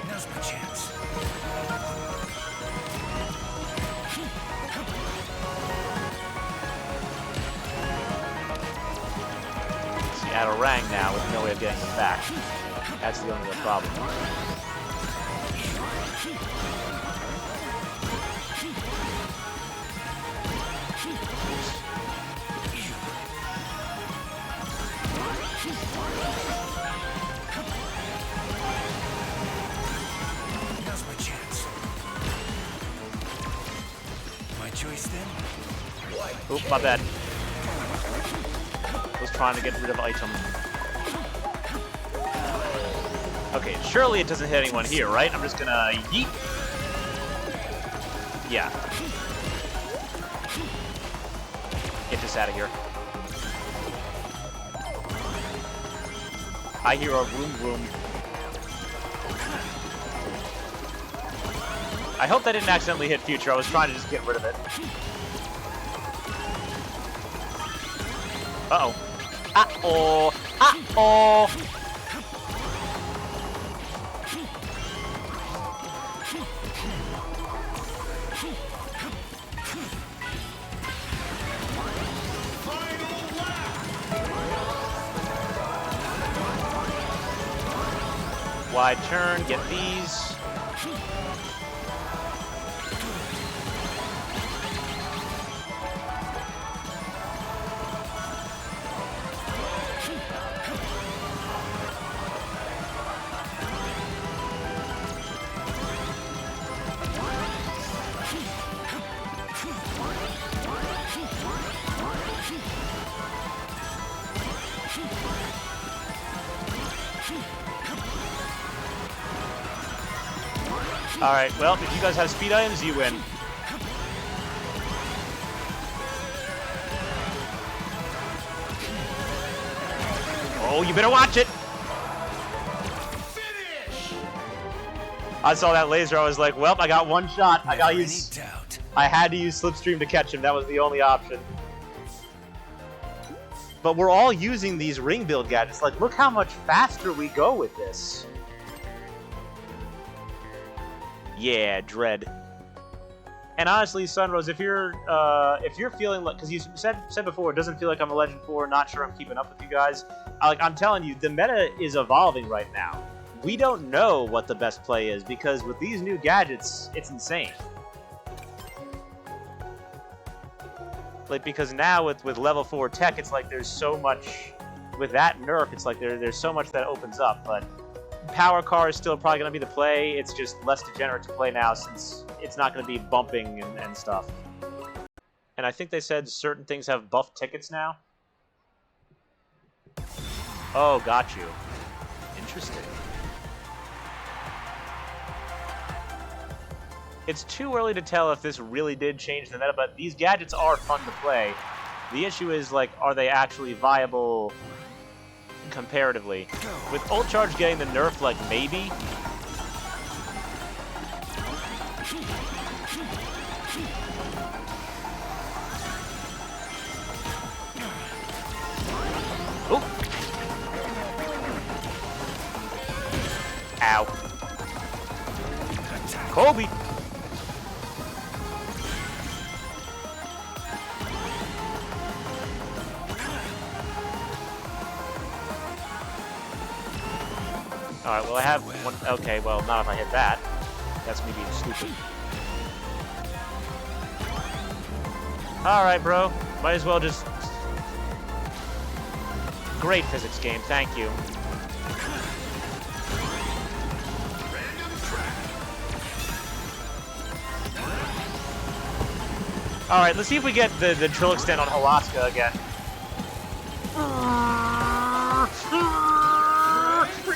Now's my chance. See, at a rang now with no way of getting them back. That's the only real problem. Now's my chance. My choice then? Oop, my bad. Was trying to get rid of item. Okay, surely it doesn't hit anyone here, right? I'm just gonna yeet. Yeah. Get this out of here. I hear a vroom vroom. I hope that didn't accidentally hit Future. I was trying to just get rid of it. Uh-oh. Uh-oh. Uh-oh. Wide turn, get these. Alright, well, if you guys have speed items, you win. Oh, you better watch it! I saw that laser, I was like, well, I got one shot. I gotta use... doubt. I had to use Slipstream to catch him. That was the only option. But we're all using these ring build gadgets. Like, look how much faster we go with this. Yeah, Dread. And honestly, Sunrose, if you're feeling like, because you said before, it doesn't feel like I'm a Legend 4, not sure I'm keeping up with you guys. I'm telling you, the meta is evolving right now. We don't know what the best play is, because with these new gadgets, it's insane. Like, because now with level 4 tech, it's like there's so much... with that nerf, it's like there's so much that opens up, but power car is still probably going to be the play. It's just less degenerate to play now since it's not going to be bumping and stuff. And I think they said certain things have buff tickets now. Oh, got you. Interesting. It's too early to tell if this really did change the meta, but these gadgets are fun to play. The issue is, like, are they actually viable comparatively? With ult charge getting the nerf, like, maybe. Oh! Ow. Kobe! Alright, well I have one. Okay, well, not if I hit that. That's me being stupid. Alright, bro. Might as well just... Great physics game, thank you. Alright, let's see if we get the trill extend on Alaska again.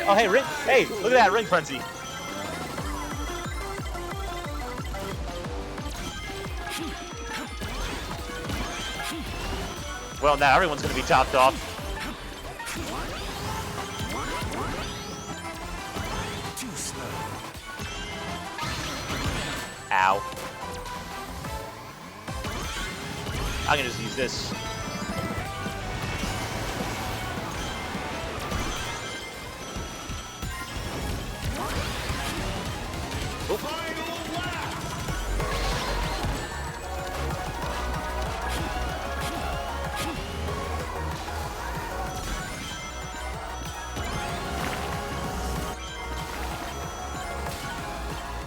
Oh, hey, ring! Hey, look at that ring frenzy. Well, now everyone's gonna be topped off. Too slow. Ow. I can just use this.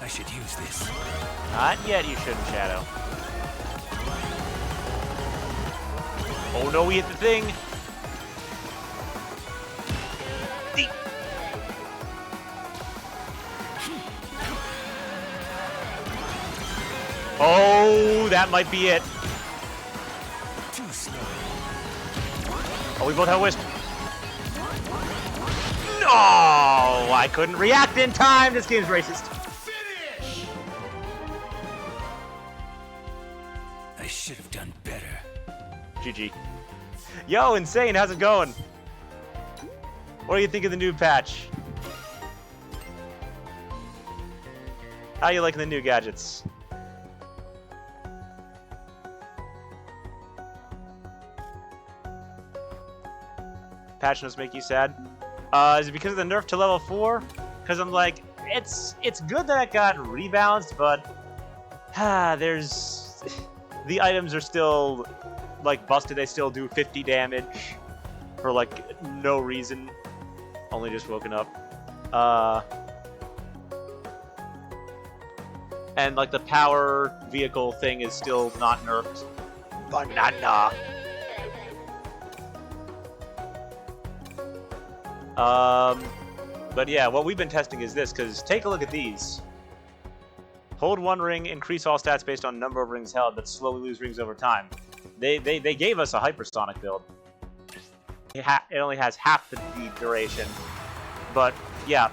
I should use this. Not yet, you shouldn't, Shadow. Oh no, we hit the thing! Deep. Oh, that might be it. Too slow. Oh, we both have a wisp. No! I couldn't react in time! This game's racist. I should have done better. GG. Yo, Insane, how's it going? What do you think of the new patch? How you liking the new gadgets? Patch notes make you sad? Is it because of the nerf to level 4? Because I'm like, it's good that it got rebalanced, but there's the items are still like busted. They still do 50 damage for like no reason. Only just woken up. And like the power vehicle thing is still not nerfed. Banana. But yeah, what we've been testing is this, because take a look at these. Hold one ring, increase all stats based on number of rings held, but slowly lose rings over time. They gave us a hypersonic build. It only has half the duration. But yeah,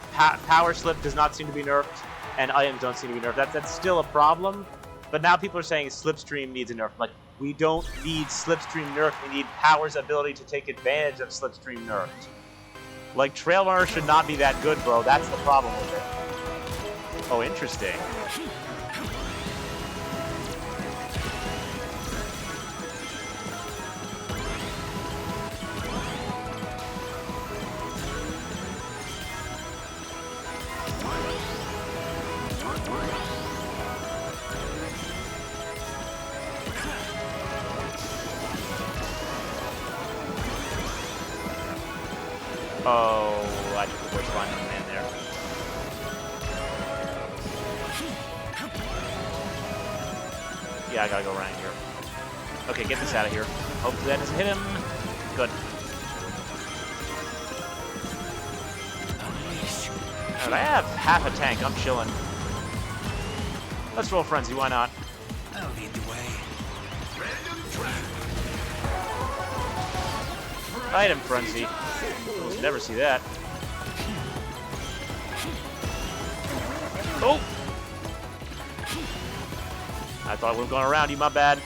power slip does not seem to be nerfed, and items don't seem to be nerfed. That's still a problem. But now people are saying slipstream needs a nerf. Like, we don't need slipstream nerf. We need power's ability to take advantage of slipstream nerfed. Like, Trail Runner should not be that good, bro. That's the problem with it. Oh, interesting. Oh, I took the worst line on the man there. Yeah, I gotta go around here. Okay, get this out of here. Hopefully that doesn't hit him. Good. Alright, I have half a tank. I'm chilling. Let's roll Frenzy. Why not? I'll lead the way. Item Frenzy. We'll never see that. Oh! I thought we were going around you, my bad.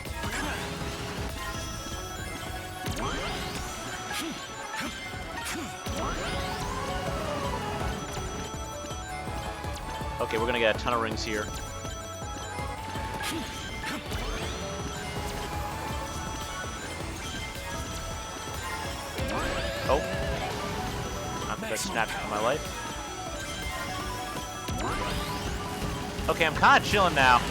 Okay, we're gonna get a ton of rings here. Oh. Not the best snapshot of my life. Okay, I'm kind of chilling now.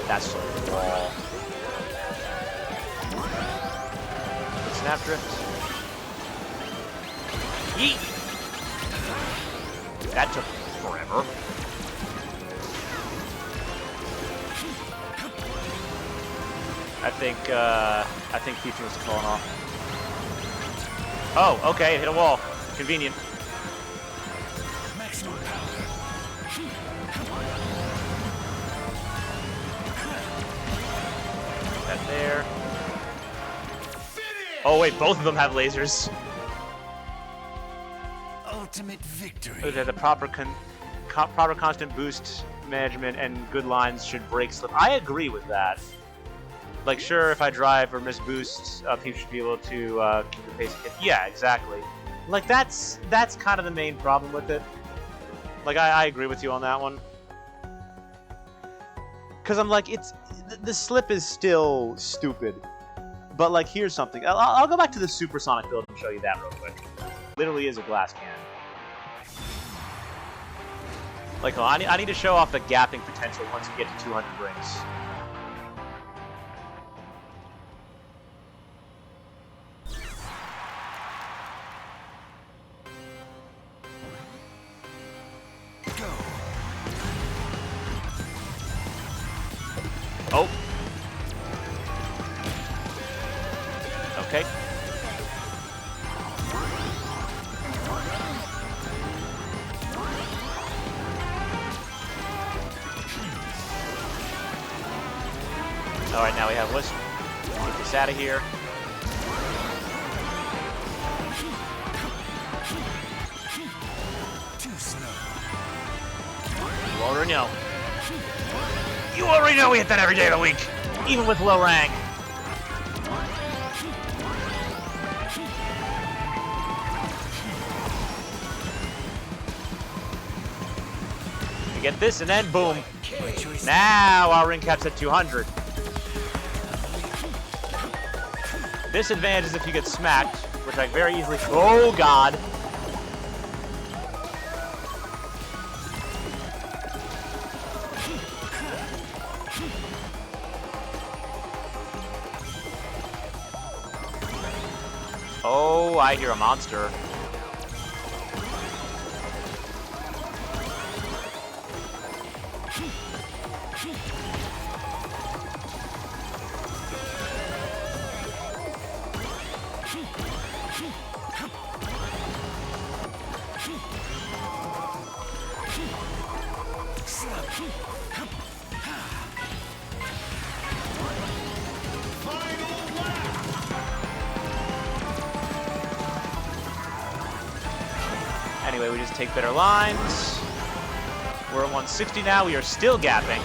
That's so wall. Snap drift. Yeet! That took forever. I think Future was falling off. Oh, okay, it hit a wall. Convenient. Maximum power. That there. Oh wait, both of them have lasers. Ultimate victory. Okay, the proper proper constant boost management and good lines should break slip. I agree with that. Like, sure, if I drive or miss boosts, people should be able to keep the pace. Yeah, exactly. Like, that's kind of the main problem with it. Like, I agree with you on that one. Because I'm like, the slip is still stupid. But, like, here's something. I'll go back to the supersonic build and show you that real quick. Literally is a glass can. Like, I need to show off the gapping potential once we get to 200 rings. Oh. Okay. Alright, now we have Wisp. Get this out of here. Too slow. You already know. You already know we hit that every day of the week, even with low rank. We get this, and then boom. Now our ring cap's at 200. Disadvantage is if you get smacked, which I very easily. Oh God. Oh, I hear a monster. Anyway, we just take better lines. We're at 160 now. We are still gapping.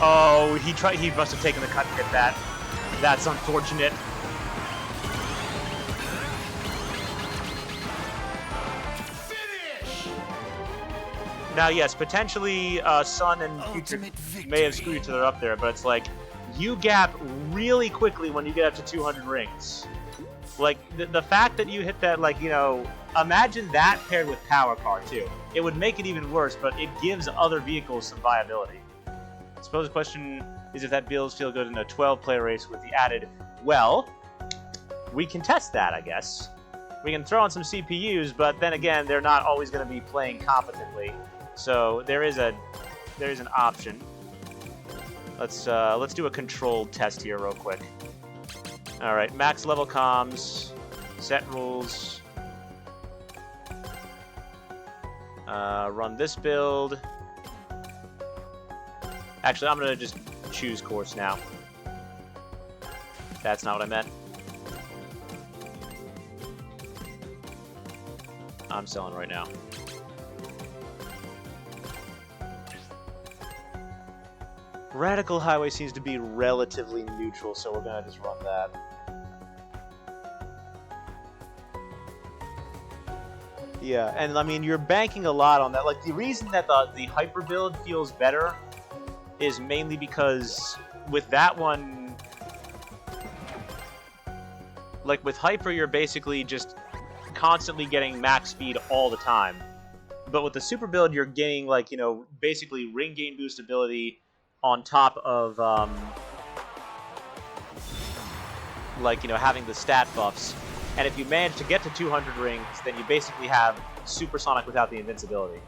Oh, he must have taken the cut and hit that. That's unfortunate. Finish! Now, yes, potentially Sun and Future may have screwed each other up there, but it's like, you gap really quickly when you get up to 200 rings. Like, the fact that you hit that, like, you know, imagine that paired with Power Car, too. It would make it even worse, but it gives other vehicles some viability. I suppose the question is if that builds feel good in a 12-player race with the added, well, we can test that, I guess. We can throw in some CPUs, but then again, they're not always going to be playing competently. So there is an option. Let's do a controlled test here real quick. All right, max level comms, set rules. Run this build. Actually, I'm gonna just choose course now. That's not what I meant. I'm selling right now. Radical Highway seems to be relatively neutral, so we're gonna just run that. Yeah, and I mean, you're banking a lot on that. Like, the reason that the hyper build feels better is mainly because with that one, like with hyper, you're basically just constantly getting max speed all the time. But with the super build, you're getting, like, you know, basically ring gain boost ability on top of, like, you know, having the stat buffs. And if you manage to get to 200 rings, then you basically have supersonic without the invincibility.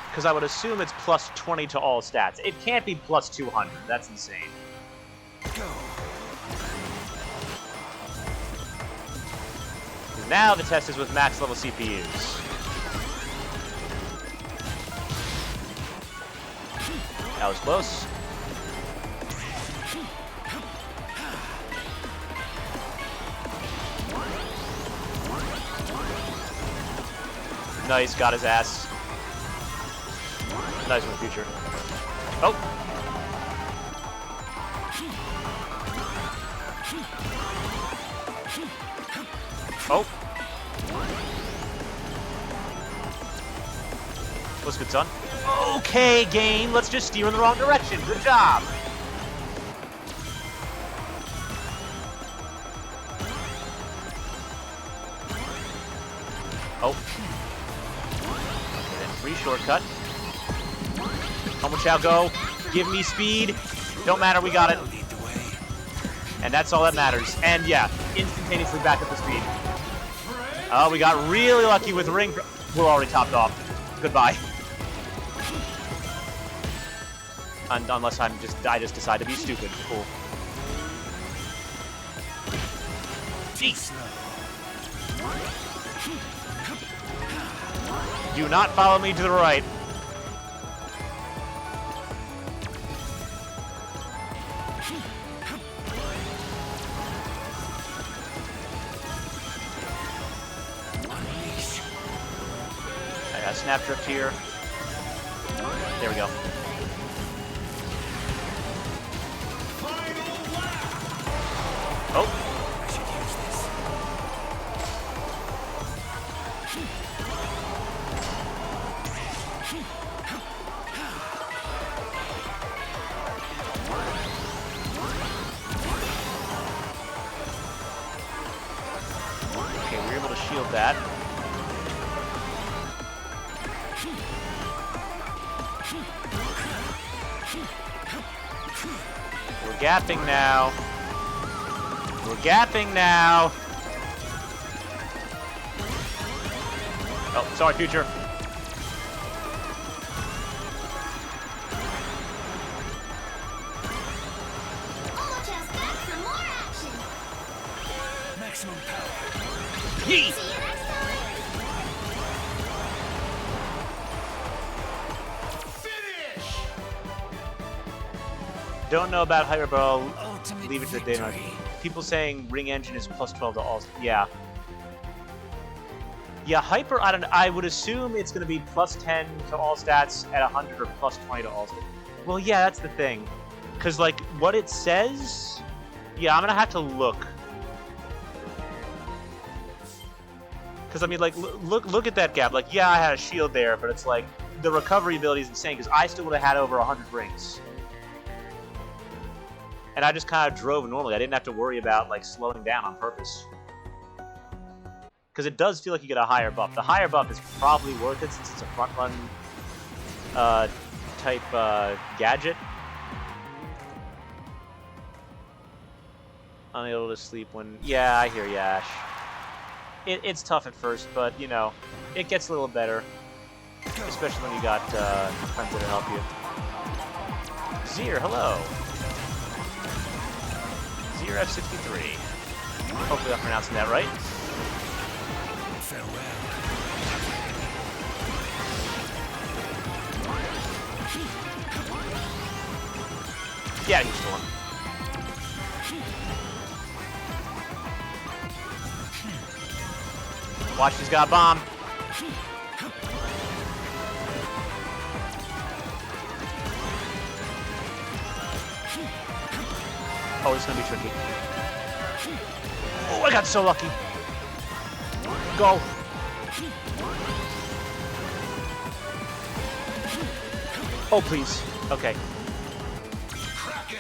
Because I would assume it's plus 20 to all stats. It can't be plus 200. That's insane. Go. Now the test is with max level CPUs. That was close. Nice, got his ass. Nice one, Future. Oh! Oh! What's good, son? Okay, game, let's just steer in the wrong direction. Good job! Oh. And then free shortcut. How much shall go? Give me speed. Don't matter, we got it. And that's all that matters. And yeah, instantaneously back up to speed. Oh, we got really lucky with ring. We're already topped off. Goodbye. Unless I just decide to be stupid. Cool. Jeez. Do not follow me to the right. I got snap drift here. There we go. Oh. I should use this. Okay, we're able to shield that. We're gapping now. We're gapping now. Oh, sorry, Future. Almost just back for more action. Maximum power. Yee! See you next time. Don't know about Hyperball. Ultimate Leave it to the victory. data. People saying ring engine is plus 12 to all. Yeah. Yeah, Hyper, I would assume it's going to be plus 10 to all stats at 100 or plus 20 to all stats. Well, yeah, that's the thing. Because, like, what it says... Yeah, I'm going to have to look. Because, I mean, like, look at that gap. Like, yeah, I had a shield there, but it's like, the recovery ability is insane because I still would have had over 100 rings. And I just kind of drove normally. I didn't have to worry about like slowing down on purpose. Because it does feel like you get a higher buff. The higher buff is probably worth it since it's a front run type gadget. Unable to sleep when... Yeah, I hear you, Ash. It's tough at first, but, you know, it gets a little better. Especially when you got friends that help you. Zir, hello. Zir F63. Hopefully I'm pronouncing that right. Farewell. Yeah, he's the one. Watch, he's got a bomb. Oh, it's gonna be tricky. Oh, I got so lucky. Go. Oh, please. Okay.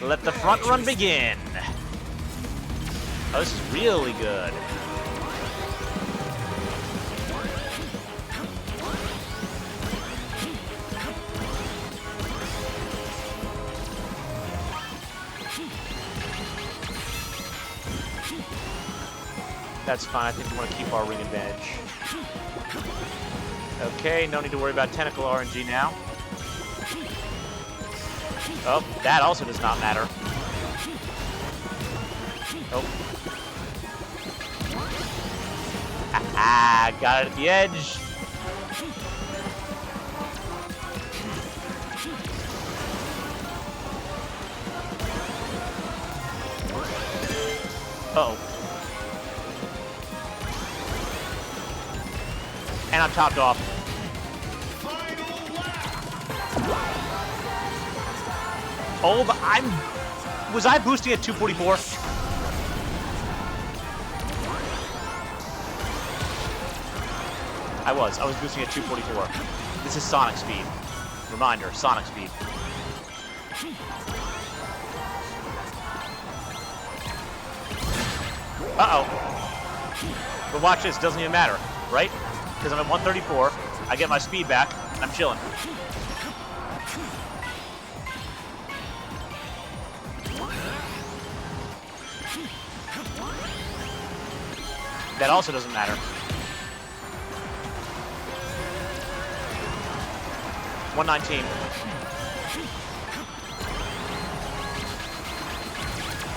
Let the front run begin. Oh, this is really good. That's fine. I think we want to keep our ring advantage. Okay, no need to worry about tentacle RNG now. Oh, that also does not matter. Oh. Ah, got it at the edge. Uh-oh. And I'm topped off. Oh, but was I boosting at 244? I was boosting at 244. This is Sonic speed. Reminder, Sonic speed. Uh-oh. But watch this, doesn't even matter, right? Because I'm at 134, I get my speed back, and I'm chilling. That also doesn't matter. 119.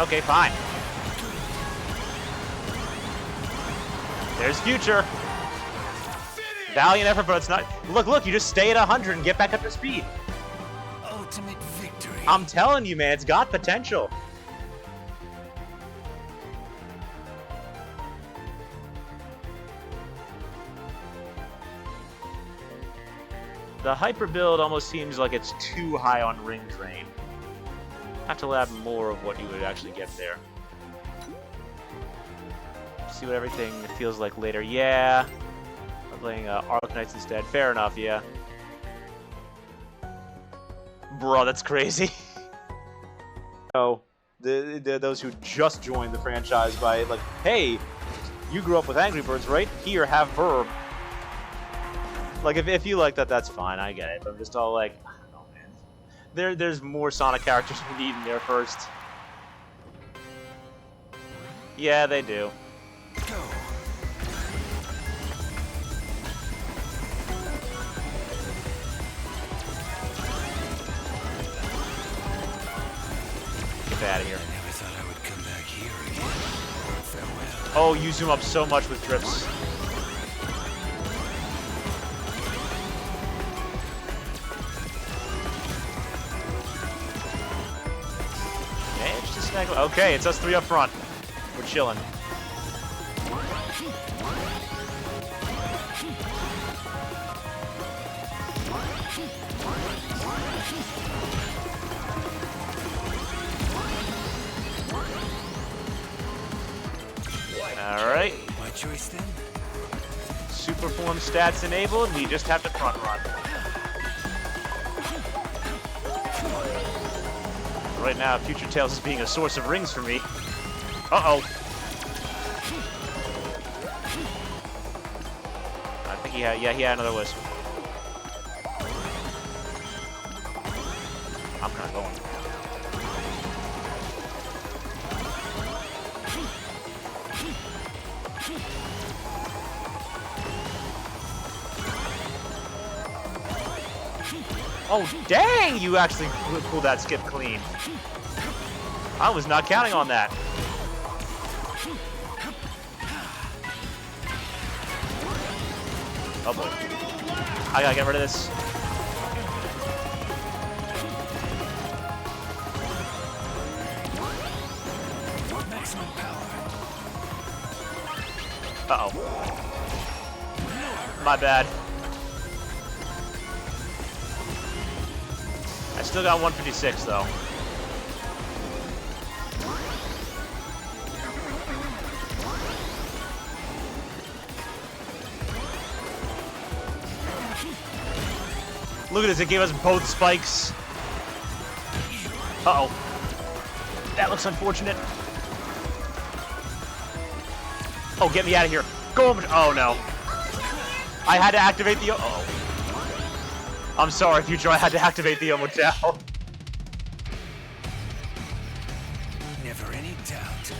Okay, fine. There's future. Valiant effort, but it's not. Look, you just stay at 100 and get back up to speed. Ultimate victory. I'm telling you, man, it's got potential. The hyper build almost seems like it's too high on ring drain. Have to lab more of what you would actually get there. See what everything feels like later. Yeah. I'm playing Arc Knights instead. Fair enough, yeah. Bro, that's crazy. Oh, those who just joined the franchise by like, hey, you grew up with Angry Birds, right? Here, have Verb. Like, if you like that, that's fine. I get it. But I'm just all like, I don't know, man. There's more Sonic characters we need in there first. Yeah, they do. Go. Get out of here. I never thought I would come back here again. Farewell. Oh, you zoom up so much with drips. Managed to snag. Okay, it's us three up front. We're chilling. Alright. My choice then? Super form stats enabled, we just have to front run. Right now, Future Tales is being a source of rings for me. Uh-oh. I think he had, yeah, he had another wisp. I'm kind of going. Oh, dang! You actually pulled that skip clean. I was not counting on that. Oh boy. I gotta get rid of this. Maximum power. Uh-oh. My bad. I still got 156 though. Look at this, it gave us both spikes. Uh-oh. That looks unfortunate. Oh, get me out of here. Go over. Oh, no. I had to activate the... Uh-oh. I'm sorry, Future, I had to activate the Omotel. Never any doubt.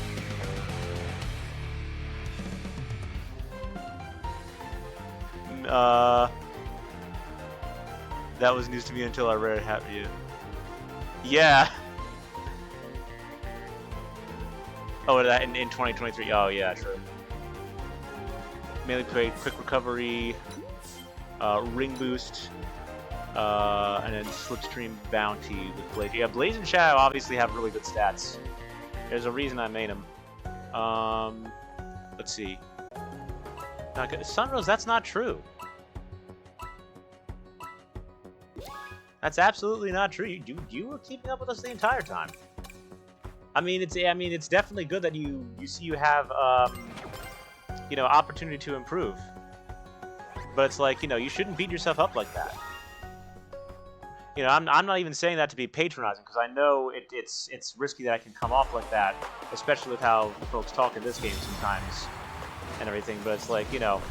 That was news to me until I read it have you. Yeah. Oh, that in 2023. Oh, yeah, true. Melee play, quick recovery, ring boost, and then slipstream bounty with Blaze. Yeah, Blaze and Shadow obviously have really good stats. There's a reason I made them. Let's see. Not good. Sunrose, that's not true. That's absolutely not true. You were keeping up with us the entire time. I mean, it's definitely good that you see you have you know, opportunity to improve. But it's like, you know, you shouldn't beat yourself up like that. You know, I'm not even saying that to be patronizing, because I know it's risky that I can come off like that, especially with how folks talk in this game sometimes and everything. But it's like, you know,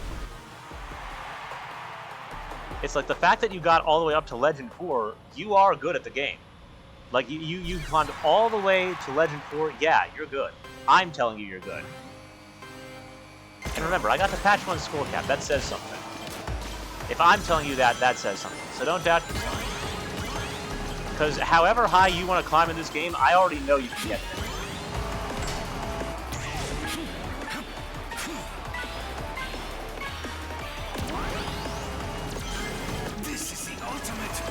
it's like the fact that you got all the way up to Legend 4, you are good at the game. Like, you climbed all the way to Legend 4, yeah, you're good. I'm telling you you're good. And remember, I got the Patch 1 score cap, that says something. If I'm telling you that, that says something. So don't doubt yourself. Because however high you want to climb in this game, I already know you can get there. This is the ultimate.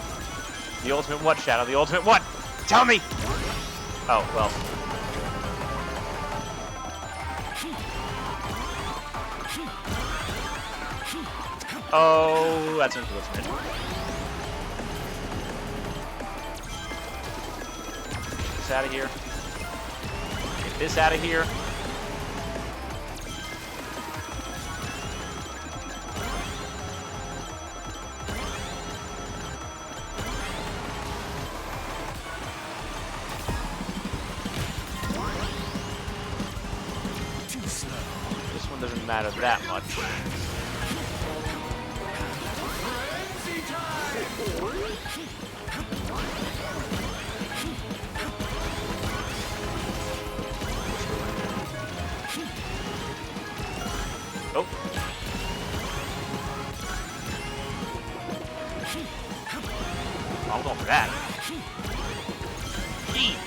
The ultimate what, Shadow? The ultimate what? Tell me! Oh, well. Oh, that's unfortunate. Get this out of here. Get this out of here. Too slow. This one doesn't matter that much. Oh. I'll go for that. Eat.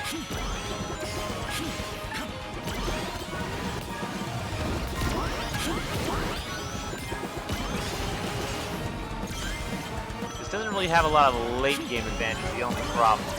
This doesn't really have a lot of late game advantage, the only problem.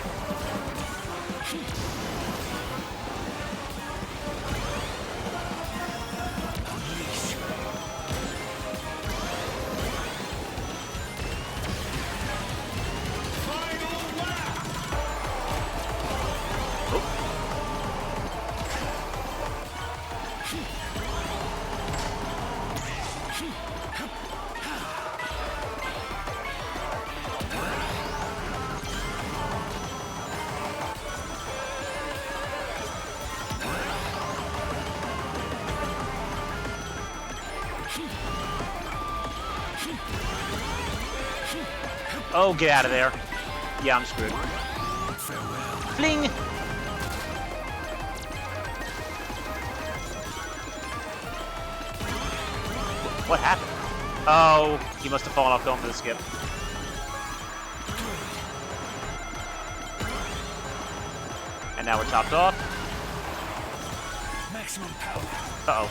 Oh, get out of there. Yeah, I'm screwed. Farewell. Fling! What happened? Oh, he must have fallen off going for the skip. And now we're topped off. Maximum power. Uh-oh.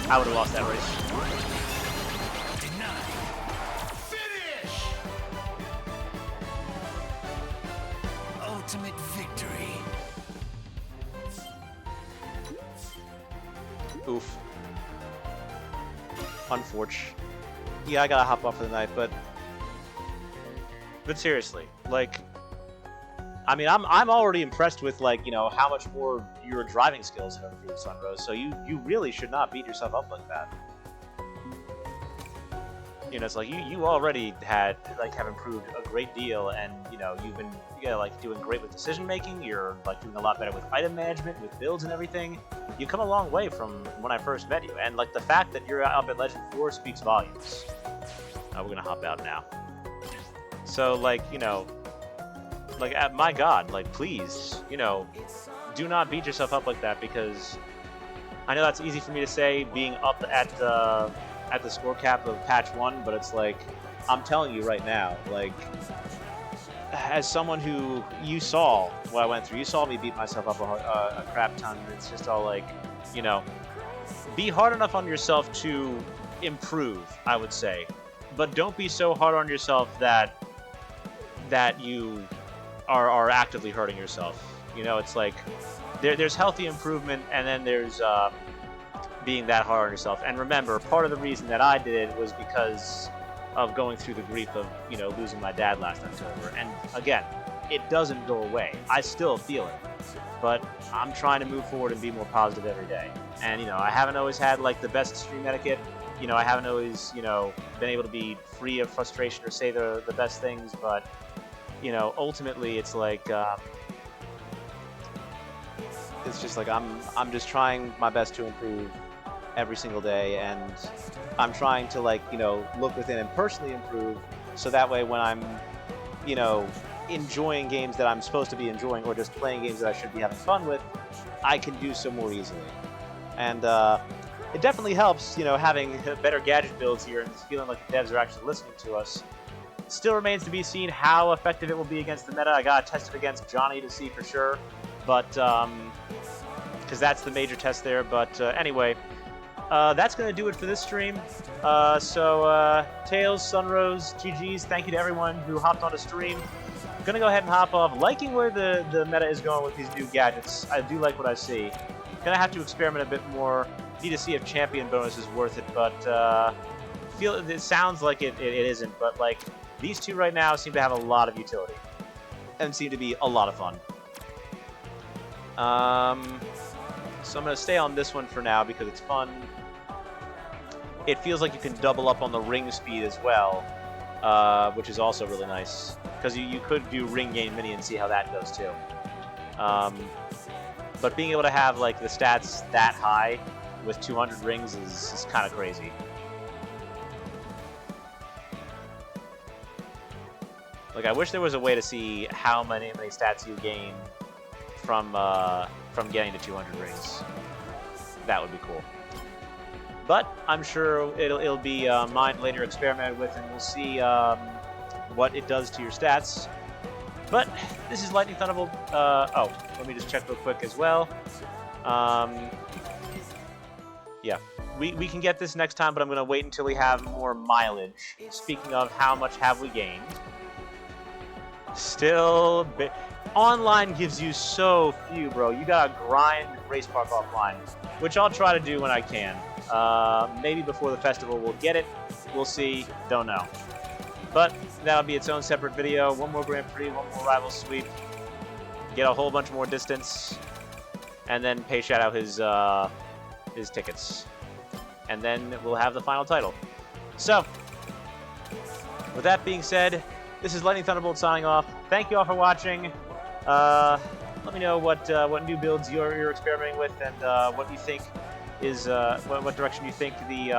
I would have lost that race. Denied. Finish! Ultimate victory. Oof. Unfortunate. Yeah, I gotta hop off for the night, but seriously, like, I mean, I'm already impressed with, like, you know, how much more your driving skills have improved, Sunrose. So you really should not beat yourself up like that. You know, it's like you already have improved a great deal, and you know you've been like doing great with decision making. You're like doing a lot better with item management, with builds and everything. You've come a long way from when I first met you, and like the fact that you're up at Legend 4 speaks volumes. We're gonna hop out now. So like, you know, like my God, like please, you know, do not beat yourself up like that, because I know that's easy for me to say, being up at the score cap of patch 1, but it's like, I'm telling you right now, like, as someone who, you saw what I went through, you saw me beat myself up a crap ton, and it's just all like, you know, be hard enough on yourself to improve, I would say, but don't be so hard on yourself that you are actively hurting yourself. You know, it's like, there's healthy improvement, and then there's being that hard on yourself. And remember, part of the reason that I did it was because of going through the grief of, you know, losing my dad last October. And again, it doesn't go away. I still feel it. But I'm trying to move forward and be more positive every day. And, you know, I haven't always had, like, the best stream etiquette. You know, I haven't always, you know, been able to be free of frustration or say the best things. But, you know, ultimately, it's like, it's just like I'm just trying my best to improve every single day, and I'm trying to, like, you know, look within and personally improve, so that way when I'm, you know, enjoying games that I'm supposed to be enjoying, or just playing games that I should be having fun with, I can do so more easily. And it definitely helps, you know, having better gadget builds here and feeling like the devs are actually listening to us. Still remains to be seen how effective it will be against the meta. I gotta test it against Johnny to see for sure, but because that's the major test there. But anyway, that's going to do it for this stream. So Tails, Sunrose, GG's, thank you to everyone who hopped on the stream. Gonna go ahead and hop off. Liking where the meta is going with these new gadgets. I do like what I see. Gonna have to experiment a bit more. Need to see if champion bonus is worth it, but it sounds like it isn't. But like, these two right now seem to have a lot of utility and seem to be a lot of fun. So I'm going to stay on this one for now because it's fun. It feels like you can double up on the ring speed as well, which is also really nice. Because you could do ring gain mini and see how that goes too. But being able to have like the stats that high with 200 rings is kind of crazy. Like, I wish there was a way to see how many stats you gain from getting to 200 rings. That would be cool. But I'm sure it'll be mined later, experimented with, and we'll see what it does to your stats. But this is Lightning Thunderbolt. Oh, let me just check real quick as well. Yeah, we can get this next time, but I'm going to wait until we have more mileage. Speaking of, how much have we gained? Still, online gives you so few, bro. You gotta grind Race Park offline, which I'll try to do when I can. Maybe before the festival we'll get it. We'll see. Don't know. But that'll be its own separate video. One more Grand Prix, one more rival sweep. Get a whole bunch more distance, and then pay shout out his tickets, and then we'll have the final title. So, with that being said, this is Lightning Thunderbolt signing off. Thank you all for watching. Let me know what new builds you're experimenting with, and what you think is what direction you think the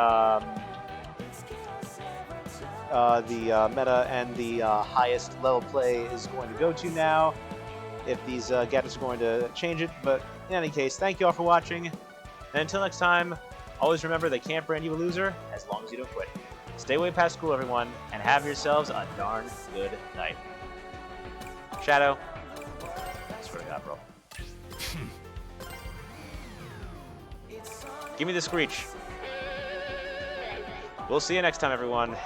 the meta and the highest level play is going to go to now, if these gadgets are going to change it. But in any case, thank you all for watching, and until next time, always remember they can't brand you a loser as long as you don't quit. Stay way past school, everyone, and have yourselves a darn good night. Shadow. I swear to God, bro. Give me the screech. We'll see you next time, everyone.